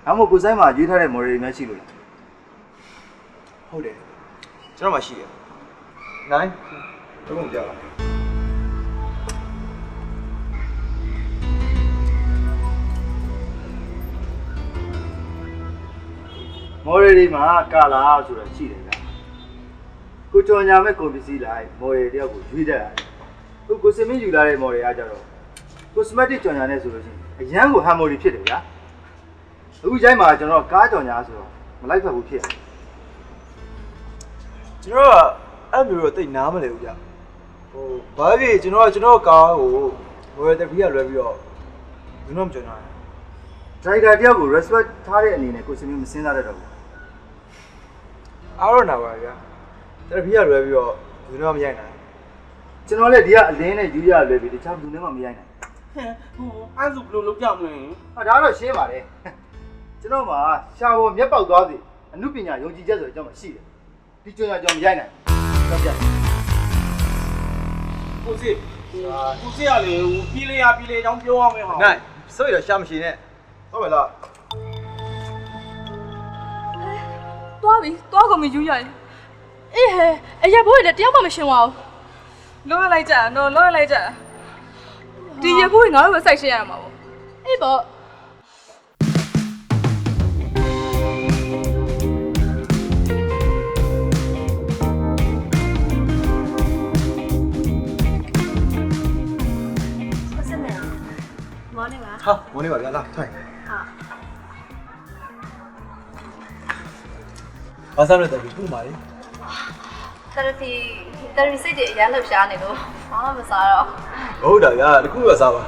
ဒါမှမဟုတ်ကိုဆိုင်မှာရေးထားတဲ့ model တွေများရှိလို့လား ဟုတ်တယ်ကျွန်တော်မှရှိတယ်နိုင်တို့ကကြောက် မော်ရယ်ဒီမှာကာလာဆိုတာရှိတယ်ဗျာကိုကြော်ညာမဲ့ကုန်ပစ္စည်းလိုက်မော်ရယ်တယောက်ကိုရွေးတတ်ရတယ်ကိုစမင်းယူလာတဲ့မော်ရယ်ကကြတော့ကိုစမတ်တစ်ကြော်ညာနဲ့ဆိုလို့ရှိရင်အရန်ကိုဟမ်မော်ရီဖြစ်တယ်ဗျာအခုချိန်မှာကျွန်တော်ကားကြော်ညာဆိုတော့မလိုက်ဖက်ဘူးဖြစ်တယ် ကျွန်တော်ကအဲ့မျိုးတော့တိတ်နားမလဲဘူးဗျာဟိုဘာဖြစ်ကျွန်တော်ကားကိုဝယ်တဲ့ဘီကလွယ်ပြီးတော့ကျွန်တော်မကြော်ညာ ဒရိုက်တာတယောက်ကို respect ထားတဲ့အနေနဲ့ကိုစမင်းမစင်းစားတတ်တော့ဘူး အားရနာပါဗျာတဲ့ဘီကလွယ်ပြီးတော့ကျွန်တော်မရိုက်နိုင် ကျွန်တော်လည်းဒီကအလင်းနဲ့ယူရလွယ်ပြီးတခြားဘူးနဲ့မှမရိုက်နိုင် ဟိုအဲ့ဒါဘယ်လိုလုပ်ကြမလဲ ဟာဒါတော့ရှင်းပါတယ်ကျွန်တော်မှာရှာပေါ်မျက်ပေါက်သွားစီအမှုပညာယုံကြည်ချက်ဆိုတဲ့အကြောင်းမရှိတယ်ဒီကြော်ညာကြောင့်မရိုက်နိုင်တော့ပြ ကိုစစ်ကိုစစ်ရလေဟိုပြေးလေအကြောင်းပြောရမယ်ဟာ နိုင်စိတ်ရရှာမရှိနဲ့ဟုတ်မလား ။သွားပြီ။သွားကုန်ပြီယူရရင် ။အေးဟဲ့အရက်ဘိုးတွေတယောက်မှမရှင်းပါဘူး ။လွှဲလိုက်ကြ။နော်လွှဲလိုက်ကြ။ဒီရဖို့ငါတို့ပဲစိုက်ရှင်းရမှာပေါ့ ။အေးပေါ့ ဟာမော်နေပါဗျာလာထိုင်ဘာသာလို့တက်ပြီးခုမာလေ ။ therapy စိတ်တွေအရန်လှုပ်ရှားနေလို့ဘာမှမစားတော့ ဟုတ်တာဗျာတခုတော့စားပါ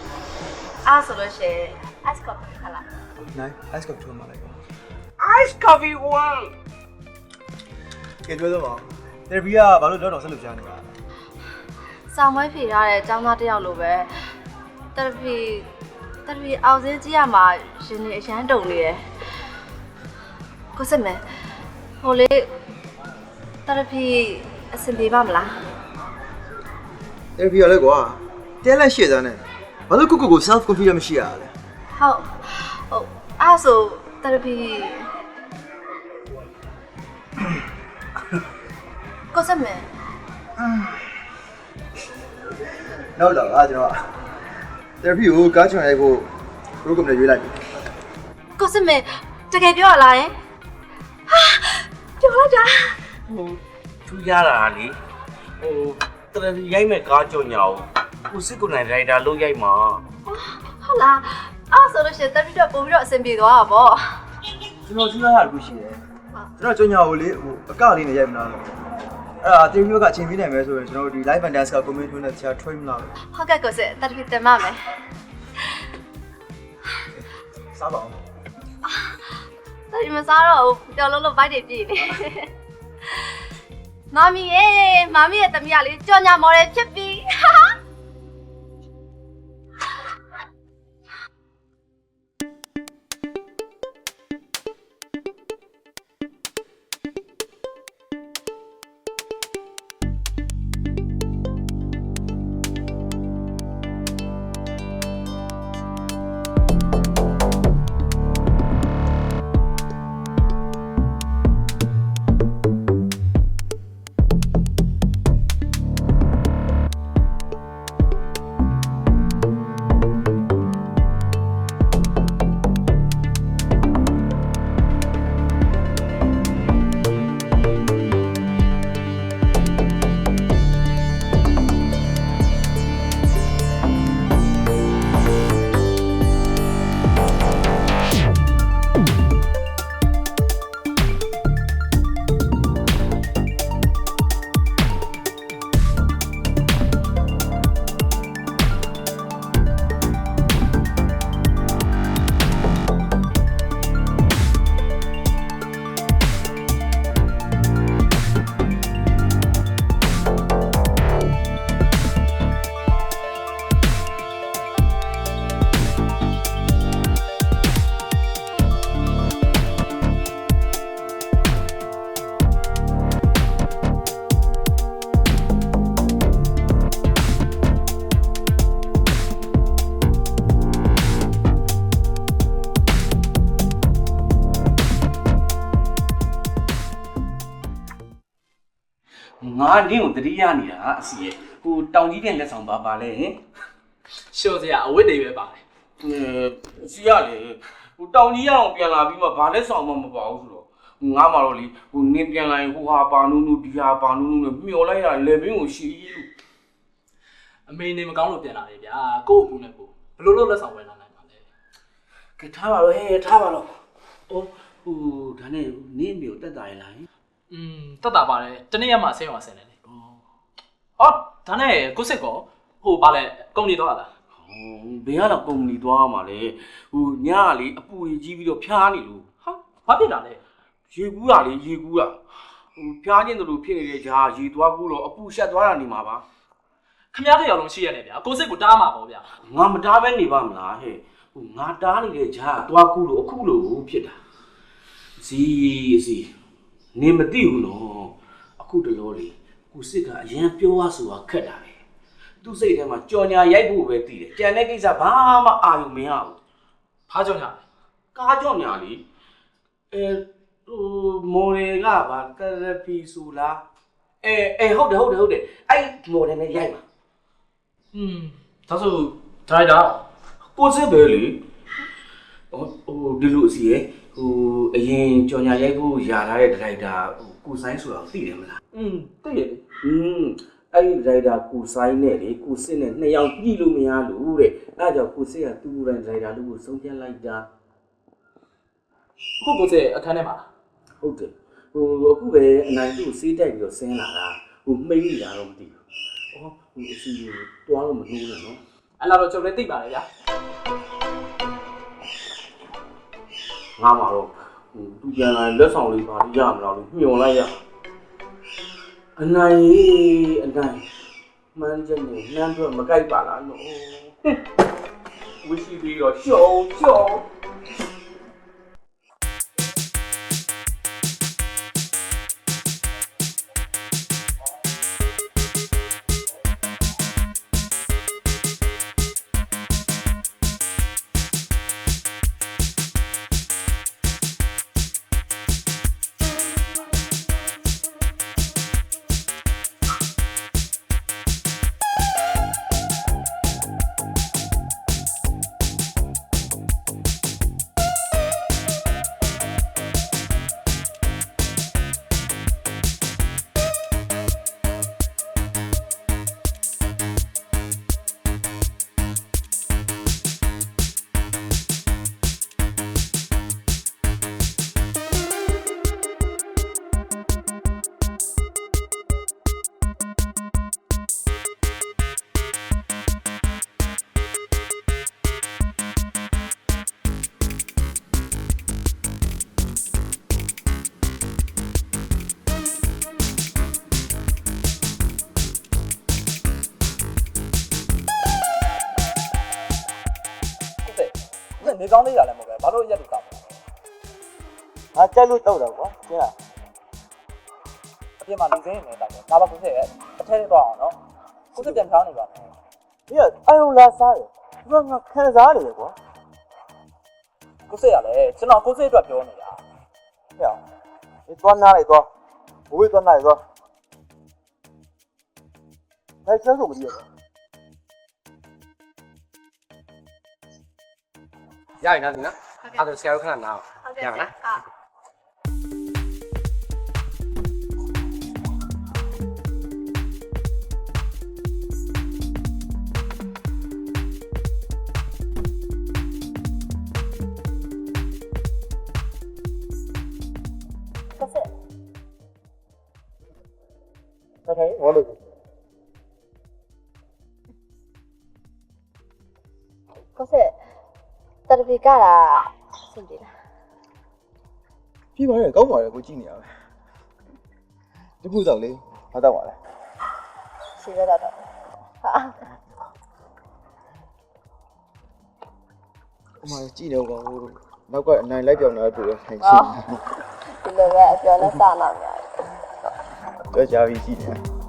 ။အားဆိုလို့ရှိရင် ice coffee ခလာ နိုင် ice cup ထုံးมาလိုက်ပါ ice coffee one ကဲပြောတော့ပါတယ်ဘီကဘာလို့တော့ဆက်လုပ်ရှားနေတာ ။စောင်းမွေးဖြေထားတဲ့ចောင်းသားတစ်ယောက်လိုပဲ therapy အောင်စင်းကြည့်ရမှာရှင်နေအရန်တုံနေတယ်။ကိုစစ်မယ်ဟိုလေ therapy အဆင်ပြေပါမလား တယ်ဘီကလည်းကွာတဲလက်ရှေ့သားနဲ့ဘာလို့ကို self confidence မရှိရလဲ ။ဟုတ်အားဆို therapy ကိုစစ်မယ် နောက်တော့ကျွန်တော်တယ်ဘီကိုကားချွန်ရိုက်ဖို့ program နဲ့ရွေးလိုက်ပြီ ကိုစစ်မယ်တကယ်ပြောရလားယင်ဟာပြောလိုက်တာ ဟိုထူရတာလေဟိုတရရိုက်မဲ့ကားကြော်ညာကိုစစ်ကိုနိုင်ရိုက်တာလုပ်ရိုက်မှာ ဟုတ်လားအားဆိုလို့ရှိရင် therapy တော့ပို့ပြီးတော့အဆင်ပြေသွားတာပေါ့ ကျွန်တော်ကြည့်ရတာတခုရှိတယ်ကျွန်တော်ကြောင်ညာကိုလေဟိုအကလေးနဲ့ရိုက်မလားလို့ အဲ့ဒါတင်မျိုးကအချိန်ပြနိုင်မယ်ဆိုရင်ကျွန်တော်တို့ဒီ live and dance က comment ထွန်းတဲ့ဆရာ train မလား ဟုတ်ကဲ့ကိုစစ်တတ်ပြီးတင်ပါမယ် စားပါအောင် တော်ဒီမစားတော့ဘူးတော်လုံးလုံးဘိုက်တွေပြည့်နေမမီရဲ့တမီးကလေကြော်ညာမော်ဒယ်ဖြစ်ပြီငါနင်းကိုတတိယနေတာအစီရဲ့ဟိုတောင်ကြီးပြန်လက်ဆောင်ပါလဲဟင် ရှော့စရာအဝတ်တွေပဲပါတယ် အစီရလေဟိုတောင်ကြီးရအောင်ပြန်လာပြီးမှဘာလက်ဆောင်မှမပါဘူးဆိုတော့ငါမှတော့လေဟိုနင်းပြန်လာရင်ဟိုဟာပါနုနုဒီဟာပါနုနုနဲ့မျောလိုက်ရလေဘင်းကိုရှီလို့ အမေနေမကောင်းလို့ပြန်လာတယ်ဗျာကို့အကူနဲ့ကိုဘယ်လိုလုပ်လက်ဆောင်ဝယ်လာနိုင်မှာလဲ ကထားပါတော့ဟဲ့ထားပါတော့ဟိုဒါနဲ့နင်းမျိုးတက်တာရလားဟင် တက်တာပါတယ်တနေ့ရမှဆင်းအောင်ဆင်းတယ်လေအော်ဒါနဲ့ကိုစစ်ကောဟိုဗာလဲကုမ္ပဏီသွားလား ဘယ်ကတော့ကုမ္ပဏီသွားမှာလဲဟိုညကလေအပူကြီးပြီးတော့ဖျားနေလို့ ဟာဘာဖြစ်တာလဲ ရေကူးတာလေရေကူးတာဟိုဖျားခြင်းတို့လိုဖြစ်နေတဲ့ဂျာရေသွားကူးတော့အပူရှက်သွားတာနေမှာပါ ခမားတစ်ယောက်လုံးရှိရတယ်ဗျာကိုစစ်ကိုတားမှာပေါ့ဗျာ ငါမတားပဲနေပါမလားဟဲ့ဟိုငါတားနေတဲ့ဂျာသွားကူးလို့အခုလို့ဖြစ်တာစီနေမသိဘူးနော်အခုတလောလေကိုစစ်ကအရင်ပြောရဆိုတာခက်တာပဲသူ့စိတ်ထဲမှာကြော်ညာရိုက်ဖို့ပဲတည်တယ်ကြံတဲ့ကိစ္စဘာမှအာရုံမရဘူး ဘာကြောင့်ညာလဲ ကားကြောင့်ညာလေဟိုမော်ဒယ်ကဘာကရဖီဆိုလားဟုတ်တယ်အဲ့မော်ဒယ်နဲ့ရိုက်မှာ ဒါဆိုဒရိုက်တာ ကိုစစ်ပဲလေဟိုဒီလိုအစီရဲ့ဟိုအရင်ကြော်ညာရိုက်ဖို့ယာထားတဲ့ဒရိုက်တာကိုဆိုင်ဆိုတာသိတယ်မလား သိရတယ် အဲ့ဒီဒရိုက်တာကိုဆိုင်နဲ့လေကိုစစ်နဲ့နှစ်ယောက်ကြည့်လို့မရလို့တဲ့အဲ့ကြောင့်ကိုစစ်ကသူ့ကိုယ်တိုင်ဒရိုက်တာလို့ကိုဆုံးဖြတ်လိုက်တာ ခုကိုစစ်အခန်းထဲမှာ ဟုတ်တယ်ဟိုအခုပဲအနိုင်သူ့ကိုစေးတိုက်ပြီးတော့ဆင်းလာတာဟိုမှိတ်နေတာတော့မသိဘူးဟိုအစီကိုတွားလို့မနှိုးနဲ့နော် အဲ့လောက်တော့ကျွန်တော်လည်းသိပါတယ်ဗျာ ငါမှာတော့သူပြန်လာလက်ဆောင်လေးပါရမလားလို့ညှော်လိုက်ရအနိုင်မှန်းချက်နဲ့နှမ်းတော့မကြိုက်ပါလားနော်ဝီစီပြီးတော့ရှောင်း ကောင်းသေးတာလည်းမဟုတ်ပဲဘာလို့ရက်တူကောင်း ငါကြက်လို့တောက်တာကွာကျင်း အပြင်မှာလူစင်းနေတယ်ဒါပါကိုစစ်ရဲ့အထဲတော့အောင်နော်ကိုစစ်ပြန်ထောင်းနေပါမယ် ဒီကအာယုံလာစားတယ်ဒီကငါခံစားနေတယ်ကွာ ကိုစစ်ရလဲကျွန်တော်ကိုစစ်အတွက်ပြောနေတာ ဟဲ့ဒီသွားနားလိုက်သွားဘဝသွားနားလိုက်သွားဒါချမ်းဆုံးမကြည့်ရဘူး ရရင်နော်ဒီနော်အဲ့ဒါဆရာတို့ခဏနားရပါလား Okay, what is it? ကိုစစ်တရပီကတာစင်ပြီလား ပြပါတယ်ကောင်းပါတယ်ကိုကြည့်နေရပဲဒီခုတော့လေဘာတော့ပါလဲ ရှိရတော့ဟာ အမကြည့်နေကောင်ဟိုနောက်ကအနိုင်လိုက်ပြောင်းလာတူတယ်ဆိုင်ချဒီီလိုပဲအကျော်နဲ့စနာများ တော့ကြာပြီကြည့်နေတာ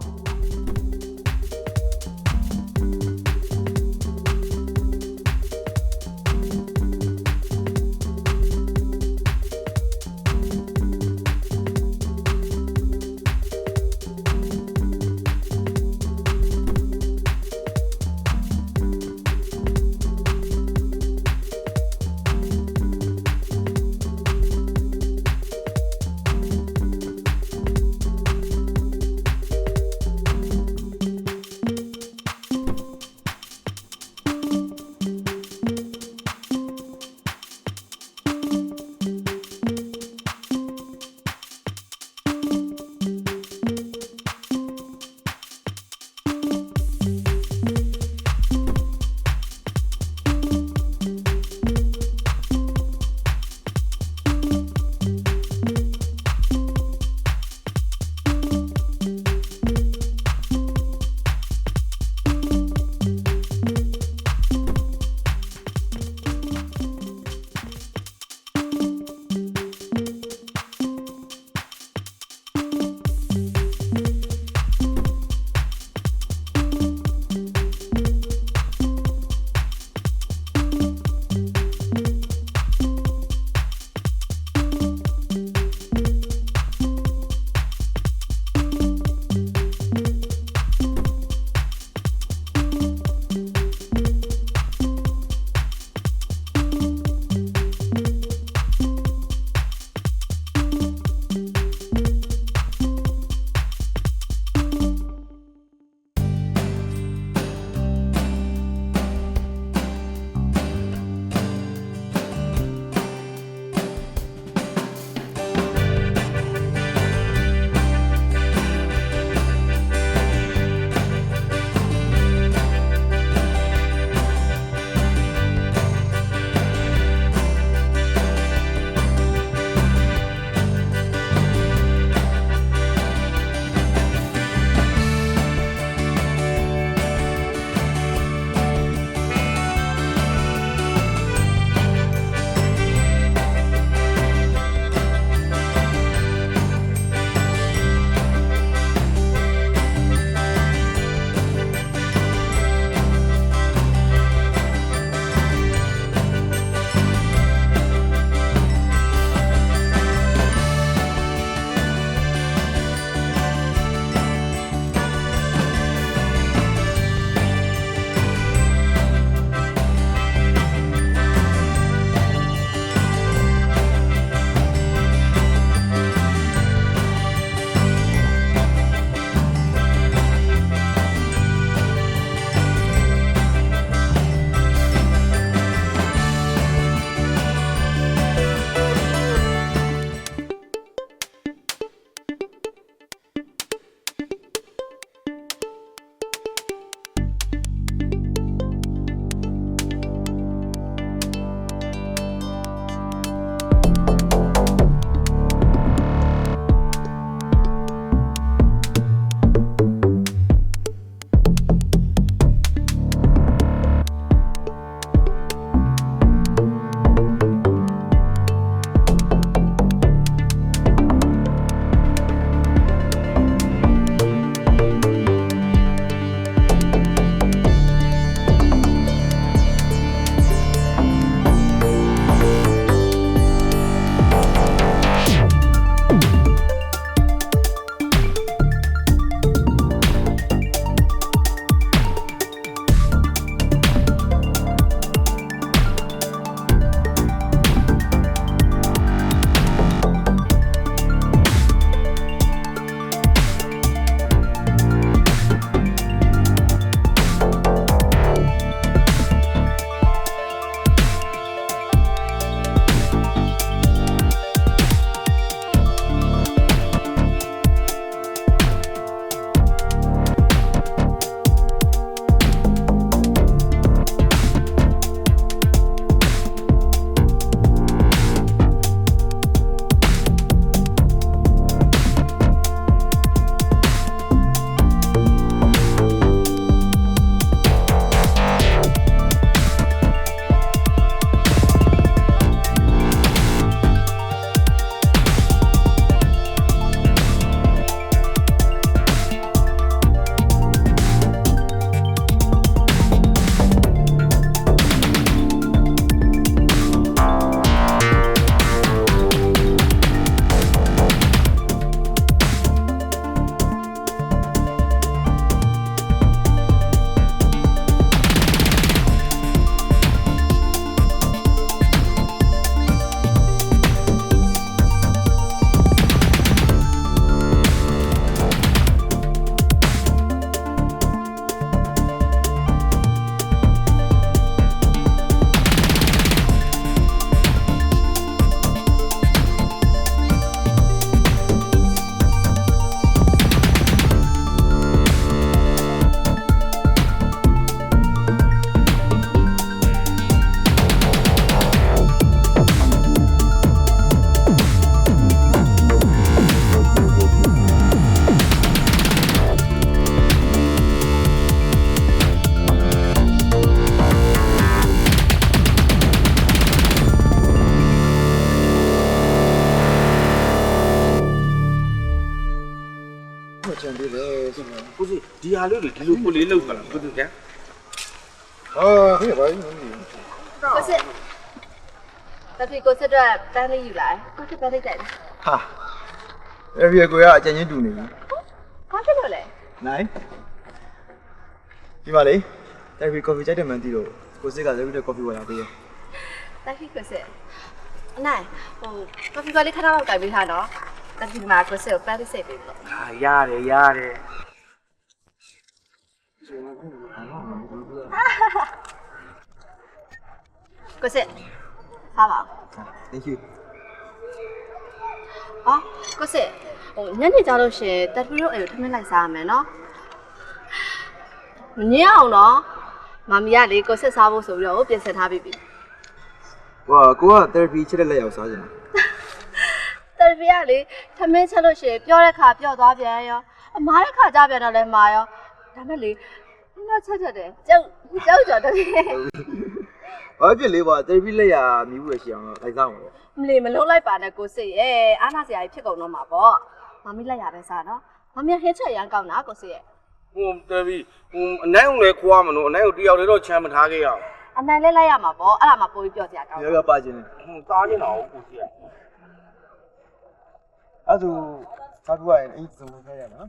ကြံသေးတယ်ဆိုတော့ ကိုစီဒီဟာလေးတွေဒီလိုကိုလေးလောက်ပါလားကိုစီက ဟေးဘာကြီးမလို့ ကိုစစ်တပီကိုစစ်တော့ပန်းလေးယူလိုက်ကိုစစ်ပန်းလေးကြိုက်တယ် ဟာအဲ့ဒီကိုကအကြံချင်းတူနေပြီ ဘာဖြစ်လို့လဲ နိုင်ဒီမှာလေတက်ပြီးကော်ဖီကြိုက်တယ်မှန်တီးတော့ကိုစစ်ကလည်းပြီးတော့ကော်ဖီဝယ်လာပေးရ တပီကိုစစ်အနိုင်ဟိုကဖီကလေးခဏလောက်ကြိုက်ပေးထားတော့တပီမှာကိုစစ်ကိုပန်းလေးစိတ်ပေးလို့ ဟာရတယ် ကိုစစ်စားပါ Thank you အော်ကိုစစ်ဟိုညနေကြလို့ရှင်တပီတို့အိမ်ကိုထမင်းလိုက်စားရမယ်နော်မငင်းအောင်နော်မမီကလေကိုစစ်စားဖို့ဆိုပြီးတော့ပြင်ဆင်ထားပြီ ဟိုကိုက therapy ချက်တဲ့လက်ရောက်စားကြတယ် တပီကလေထမင်းချက်လို့ရှင်ပြောတဲ့ခါပြောသွားပြန်ရောအမားတဲ့ခါကြပြန်တော့လဲမာရောဒါမဲ့လေတော့ချက်တယ်ကြောက်ကြော်တယ် ဘာဖြစ်လဲကွာ therapy လက်ရမြည်ဖို့ရရှိအောင်လိုက်စားအောင်လေ မလီမလုံးလိုက်ပါနဲ့ကိုစစ်ရဲ့အားနာစရာကြီးဖြစ်ကုန်တော့မှာပေါ့မမီလိုက်ရပဲစားနော်မမီဟင်းချက်ရမ်းကောင်းတာကိုစစ်ရဲ့ ဟိုတယ်ပြီးဟိုအနိုင်အောင်လဲခွာမလို့အနိုင်ကိုတယောက်တည်းတော့ချမ်းမထားခဲ့ရအောင် အနိုင်လဲလိုက်ရမှာပေါ့အဲ့ဒါမှပိုပြီးပြောစရာကောင်း ဒီကပါခြင်းတယ် စားနေတာကိုကိုစီက အဲ့ဒါစားပြရင်အဲ့စုံခဲ့ရနော်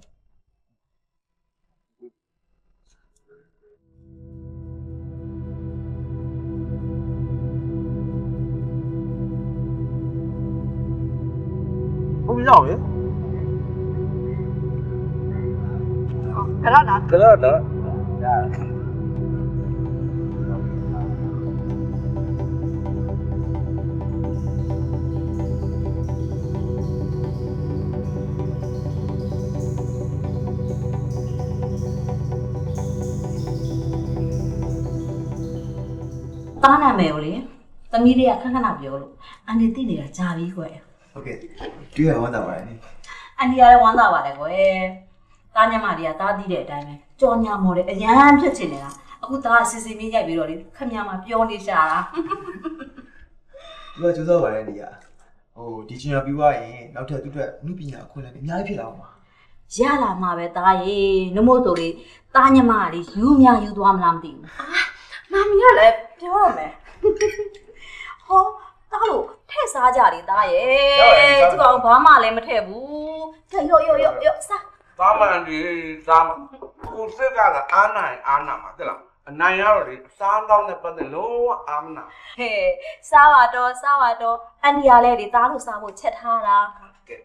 ဟုတ်ပြီရောက်ရေ ခရတာ ကလာတော့ တားနာမယ်ကိုလေသမီးလေးကခဏခဏပြောလို့အန်ဒီသိနေတာကြာပြီကွယ် ဟုတ်ကဲ့တွေ့ရဝမ်းသာပါတယ်နိ အန်ဒီကလည်းဝမ်းသာပါတယ်ကွယ်တားညမတွေကတားသိတဲ့အတိုင်းပဲကြော်ညာမော်တယ်အရန်ဖြစ်ချင်နေတာအခုတားအစီအစီမင်းရိုက်ပြီးတော့လေခမညာမှာပြောနေရှာတာ ဒီကကျိုးစားပါတယ်နိကဟိုဒီချင်ရပြီးွားရင်နောက်ထပ်သူ့အတွက်အမှုပညာအခွင့်အရေးအများကြီးဖြစ်လာအောင်ပါ ရလာမှာပဲတားရေနမို့ဆိုလေတားညမကလေယူမြယူသွားမလားမသိဘူး မမီကလည်းပြောရမယ် ဟောတားလို့ထည့်စားကြတယ်တားရေဒီကောင်ဘာမှလည်းမထည့်ဘူးကြရောစား သားမန်ဒီသားကိုစစ်ကလည်းအားနာမှာတဲ့လားအနိုင်ရတော့လေစားတော့နဲ့ပတ်သက်လုံးဝအားမနာ ဟဲ့စားပါတော့အန်ဒီကလည်းဒီသားလို့စားဖို့ချက်ထားတာ ကဲ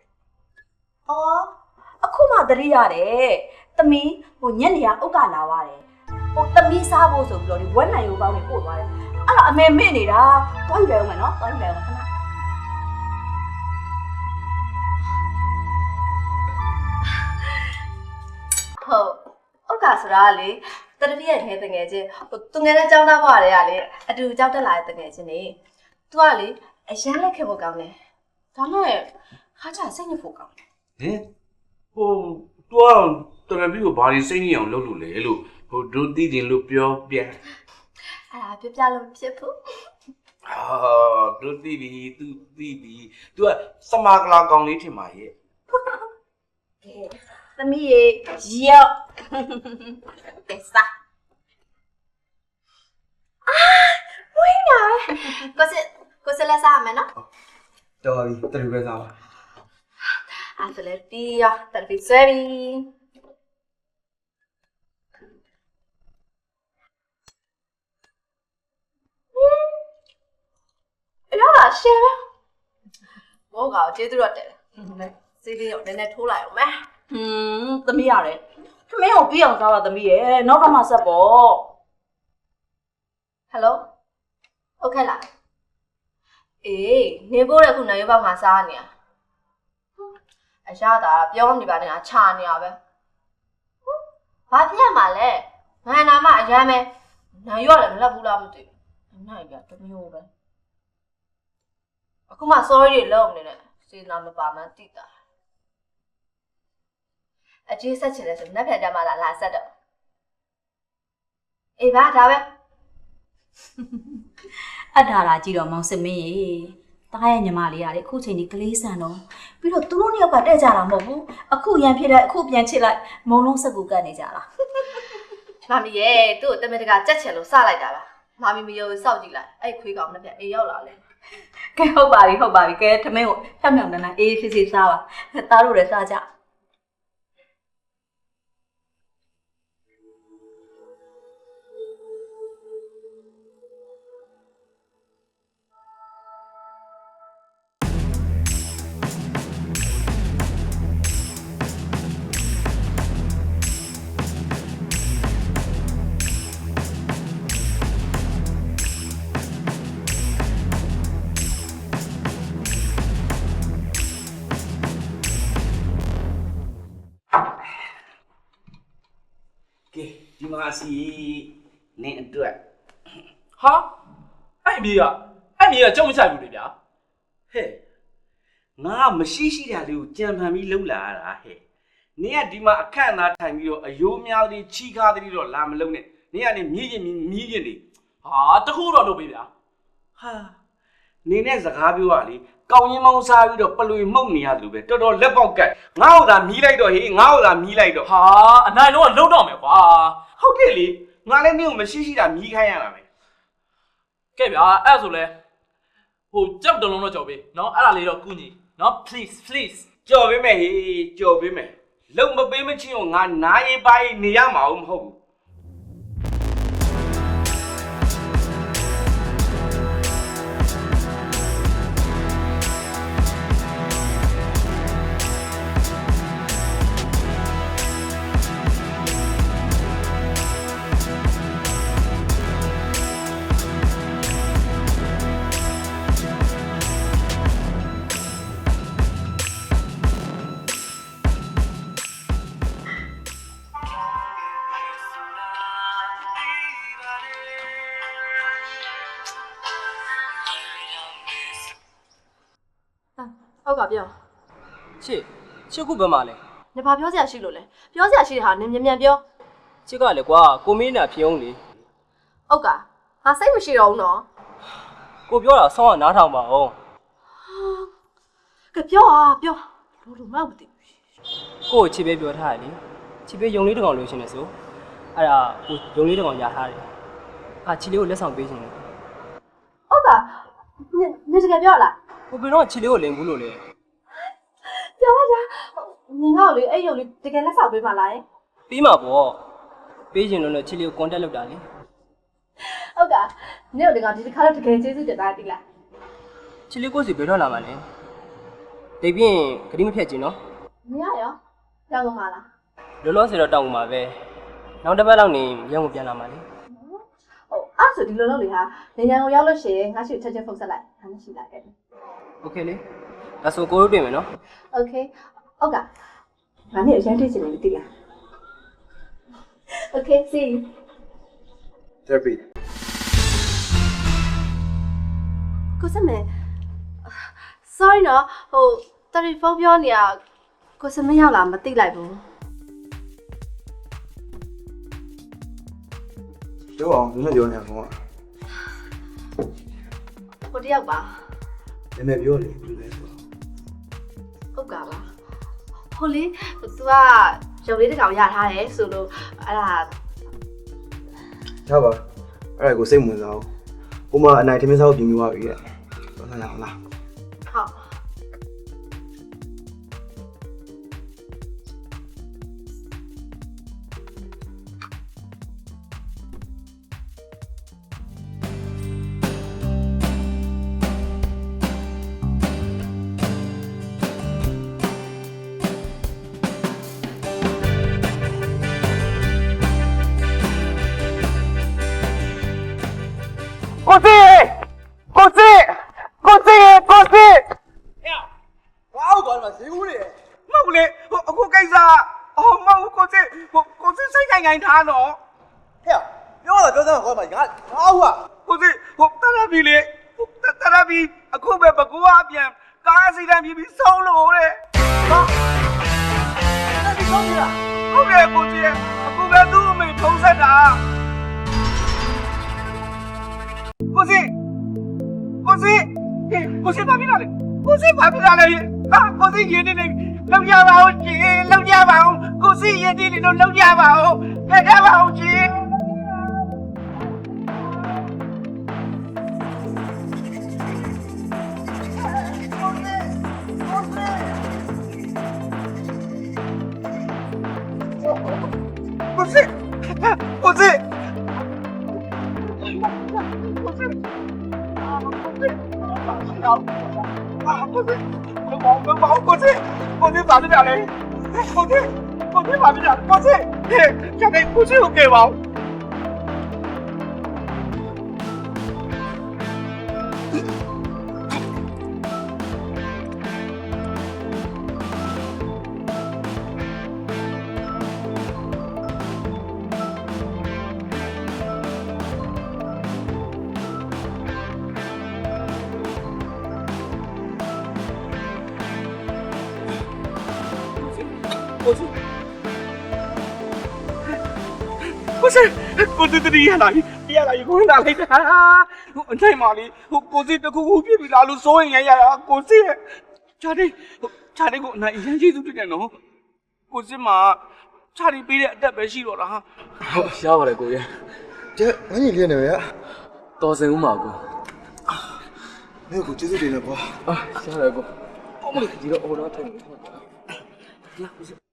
အော်အခုမှသတိရတယ်သမီးဟိုညက်နေရဥက္ကလာသွားတယ်ဟိုသမီးစားဖို့ဆိုပြီးတော့ဒီဝက်နိုင်ရိုးပေါင်းနေပို့သွားတယ်အဲ့တော့အမေမေ့နေတာတွားယူလိုက်အောင်မယ်နော်တွားယူလိုက်အောင်ခဏ ဟုတ်ဥက္ကဆိုတာကလေတတတိရဲ့ထဲတငယ်ချင်းဟိုသူငယ်တဲ့ကျောင်းသားဘွားတွေကလေအတူကြောက်တက်လာတဲ့တငယ်ချင်းနေသူကလေအရန်လက်ခဲ့ဖို့ကောင်းတယ်ဒါမဲ့ခါကြစိတ်ညစ်ဖို့ကောင်းတယ် ဟင်ဟိုတော့တော်တော်ပြီးကိုဘာလို့စိတ်ညစ်အောင်လုပ်လို့လဲလို့ဟိုဒုတိတင်လို့ပြောပြန် အဲ့ဒါပြပြလို့မဖြစ်ဘူး ဟာဒုတိပြီသူသိပြီ तू ကစမာကလာကောင်လေးထင်ပါရဲ့ သမီးရေရော့ကဲစားဝင်းလာကိုစစ်လက်စားရမယ်နော် တော်ပြီတလူပဲစားပါ အဲ့ဒါလည်းပြီးရောတတတိဆွဲပြီအဲ့ဒါရှယ်ပဲဘောကောင်ကျေးဇူးတော့တယ်စီးလေးရောနည်းနည်းထိုးလိုက်အောင်မယ် သမီးရတယ်ခမင်းကိုပြီးအောင်စားပါသမီးရေနောက်တော့မှဆက်ပေါ့ ဟယ်လိုဟုတ်ကဲ့လားအေးနေဖို့တဲ့ခုနိုင်ရွက်မှာစားနေရအရသာပြောနေပါနဲ့ချာနေရပဲဘာဖြစ်ရမှာလဲငါနာမအရမ်းပဲနိုင်ရွက်လည်းမလက်ဘူးလားမသိဘူးနိုင်ပြတမျိုးပဲအခုမှ sorry တွေလုပ်နေတယ်စေနာမပါမှန်းသိတာအကျေးဆက်ချင်တယ်ဆိုနှက်ဖြတ်ကြမှာလာဆက်တော့အေးပါဒါပဲ အပ်ထားတာကြည့်တော့မောင်စမင်းရေ တားရဲ့ညီမလေးကလေအခုချိန်ကြီးကလေးဆန်တော့ပြီးတော့သူတို့နှစ်ယောက်ကတဲ့ကြတာမဟုတ်ဘူးအခုရန်ဖြစ်တဲ့အခုပြန်ချစ်လိုက်မုံလုံးစက်ကူကတ်နေကြတာ မမီရဲ့သူ့ကိုတမင်တကာကြက်ချင်လို့စလိုက်တာပါမမီမယုံစောက်ကြည့်လိုက်အဲ့ခွေးကောင်နဲ့ပြန်အေးရောက်လာလေ ကဲဟုတ်ပါပြီကဲထမင်းကိုဖြောင်ဖြောင်တန်းတန်းအေးစစ်စစ်စားပါတားတို့လည်းစားကြ ကဲဒီမှာစီနင်းအတွက် ဟာအဲ့အမေကကြောက်မချိုက်ဘူးလေဗျာ ဟဲ့ငါမရှိရှိတာလေးကိုကြံဖန်ပြီးလှုပ်လာရတာဟဲ့နင်းကဒီမှာအခန့်သားထိုင်ပြီးတော့အယိုးများလေးချီကားသေးတော့လာမလုံးနဲ့နင်းကနေမြည်ရင်မြည်ရင်လေ ဟာတခုတော့လုပ်ပေးဗျာ ဟာနင်းနဲ့စကားပြောရလေကောင်းရင်မောင်းစားပြီးတော့ပလွေမှုတ်နေရတယ်လို့ပဲတော်တော်လက်ပေါက်ကတ်ငါ့ဟိုသာမြည်လိုက်တော့ဟေးငါ့ဟိုသာမြည်လိုက်တော့ ဟာအနိုင်တော့လှုပ်တော့မယ်ကွာ ဟုတ်တယ်လေငါလည်းနင်းကိုမရှိရှိတာမြည်ခိုင်းရတာပဲ ကဲဗျာအဲ့ဆိုလဲဟိုကြောက်တလုံးတော့ကြောက်ပေးနော်အဲ့ဒါလေးတော့ကုညီနော် please ကြော်ပေးမယ်ဟေးကြော်ပေးမယ်လုံမပေးမချင်းကိုငါနားရေးပိုင်းနေရမှာမဟုတ်ဘူး ဟုတ်ကပြော ချစ်ခုဘယ်မှာလဲ နေဘာပြောစရာရှိလို့လဲပြောစရာရှိတဲ့ဟာနင်မြန်ပြော ချစ်ကလည်းကွာကိုမင်းနာဖြစ်အောင်လေ ဟုတ်ကငါစိတ်မရှိတော့ဘူးနော် ကိုပြောတာဆောင်းကနားထောင်ပါအောင် ကပြောလို့မဟုတ်ဘူး ကိုကိုချစ်ပဲပြောထားတယ်လေချစ်ပဲယုံလေးတစ်ကောင်လိုချင်တယ်ဆိုအဲ့ဒါကိုယုံလေးတစ်ကောင်ရထားတယ်ချစ်လေးကိုလက်ဆောင်ပေးချင်တယ် ဟုတ်ကနေတကယ်ပြောလား ကိုဘယ်တော့ချစ်လေးကိုလိန်ဘူးလို့လဲ ပြောပါကြာနင်ကလေအဲ့ရုပ်လေးတကယ်လက်ဆောင်ပေးပါလား ပြီးမှာပေါ့ပေးချင်လို့ချစ်လေးကို contact လုပ်တာလေ ဟုတ်ကနင်တို့ဒီတစ်ခါတော့တကယ်ကျေးဇူးတင်တာတိလား ချစ်လေးကိုစီဘယ်တော့လာမှာလဲဒီပြင်ဂတိမဖြတ်ချင်နော် နင်ရောရောက်ကုန်ပါလား လောလောဆယ်တော့တောင်းမှာပဲနောက်တစ်ပတ်လောက်နေရုံကိုပြန်လာမှာလေ ဟုတ်အဲ့ဆိုဒီလိုလုပ်လေဟာနေရန်ကိုရောက်လို့ရှိရင်ငါရှိချက်ဖုတ်ဆက်လိုက်ငါမရှိလာခဲ့တယ် โอเคလေဒါဆိုကိုတို့ပြင်မယ်နော် Okay ဟုတ်ကငါနဲ့အရင်တွေ့ချင်တယ်တိလား Okay see you therapy ကိုစမဲ sorry နော်ဟိုတယ်လီဖုန်းပြောနေရကိုစမဲရောက်လာမသိလိုက်ဘူး ပြောအောင်နည်းပြောနေအောင်ကွာ ကိုတယောက်ပါ နည်းပြောလေပြလဲဆို ဟုတ်ကပါဟိုလေ तू ကရုပ်လေးတစ်ကောင်ရထားတယ်ဆိုလို့အဲ့ဒါ ထားပါအဲ့ဒါကိုစိတ်ဝင်စားအောင်ဟိုမှာအနိုင်ထမင်းစားကိုပြင်ပြီးသွားပြီတဲ့တော့လာရအောင်လား ဟုတ် ကိုစီဘာလို့သွားမှာဈေးဦးနေမဟုတ်လေအခုကိစ္စမဟုတ်ကိုစီစိတ်ခိုင်ထားတော့ ဟဲ့ပြောတာပြောစမ်းခေါ်မှာငါဟုတ်ဟာ ကိုစီတရပြီလေတရပြီအခုပဲဘကူအပြန်ကားစီတန်းပြီးဆုံးလို့တဲ့ အဲ့ဒီကောင်းလား ဟုတ်ကဲ့ကိုစီအခုပဲသူ့အမေဖုံးဆက်တာကိုစီ ကိုစစ်ပါပြီလားကိုစစ်ပါပြီလားလေဟာကိုစစ်ရင်နေနေလောက်ရပါဦးရှင်လောက်ရပါဦးကိုစစ်ရင်နေနေတော့လောက်ရပါဦးဖက်ရပါဦးရှင်ကိုစစ်ကိုစစ်ကိုစစ်ဘာဖြစ်ကြလဲကိုစစ်ဘာဖြစ်ကြလဲကိုစစ်ကျန်တဲ့ကိုစစ်ကိုကယ်ပါဦးကိုစစ်တည်းရလာပြီကိုလာလိုက်တာအနိုင်ပါလေကိုစစ်တခုခုပြစ်ပြီလားလို့စိုးရင်ရကိုစစ်ခြားတယ်ကိုအနိုင်အရင်ကြီးသူတွေ့တယ်နော်ကိုစစ်မှာခြားတယ်ပေးတဲ့အတက်ပဲရှိတော့တာဟာ ဟုတ်ရပါတယ်ကိုရဲ့ တဲ့ငါညီလေးနေပဲ တော်စင်ဦးမှာကို မင်းကိုကျေးဇူးတင်တယ်ကွာ ရတယ်ကိုအမလေးဒီတော့အော်တော့ထိုင်နေဟုတ်လား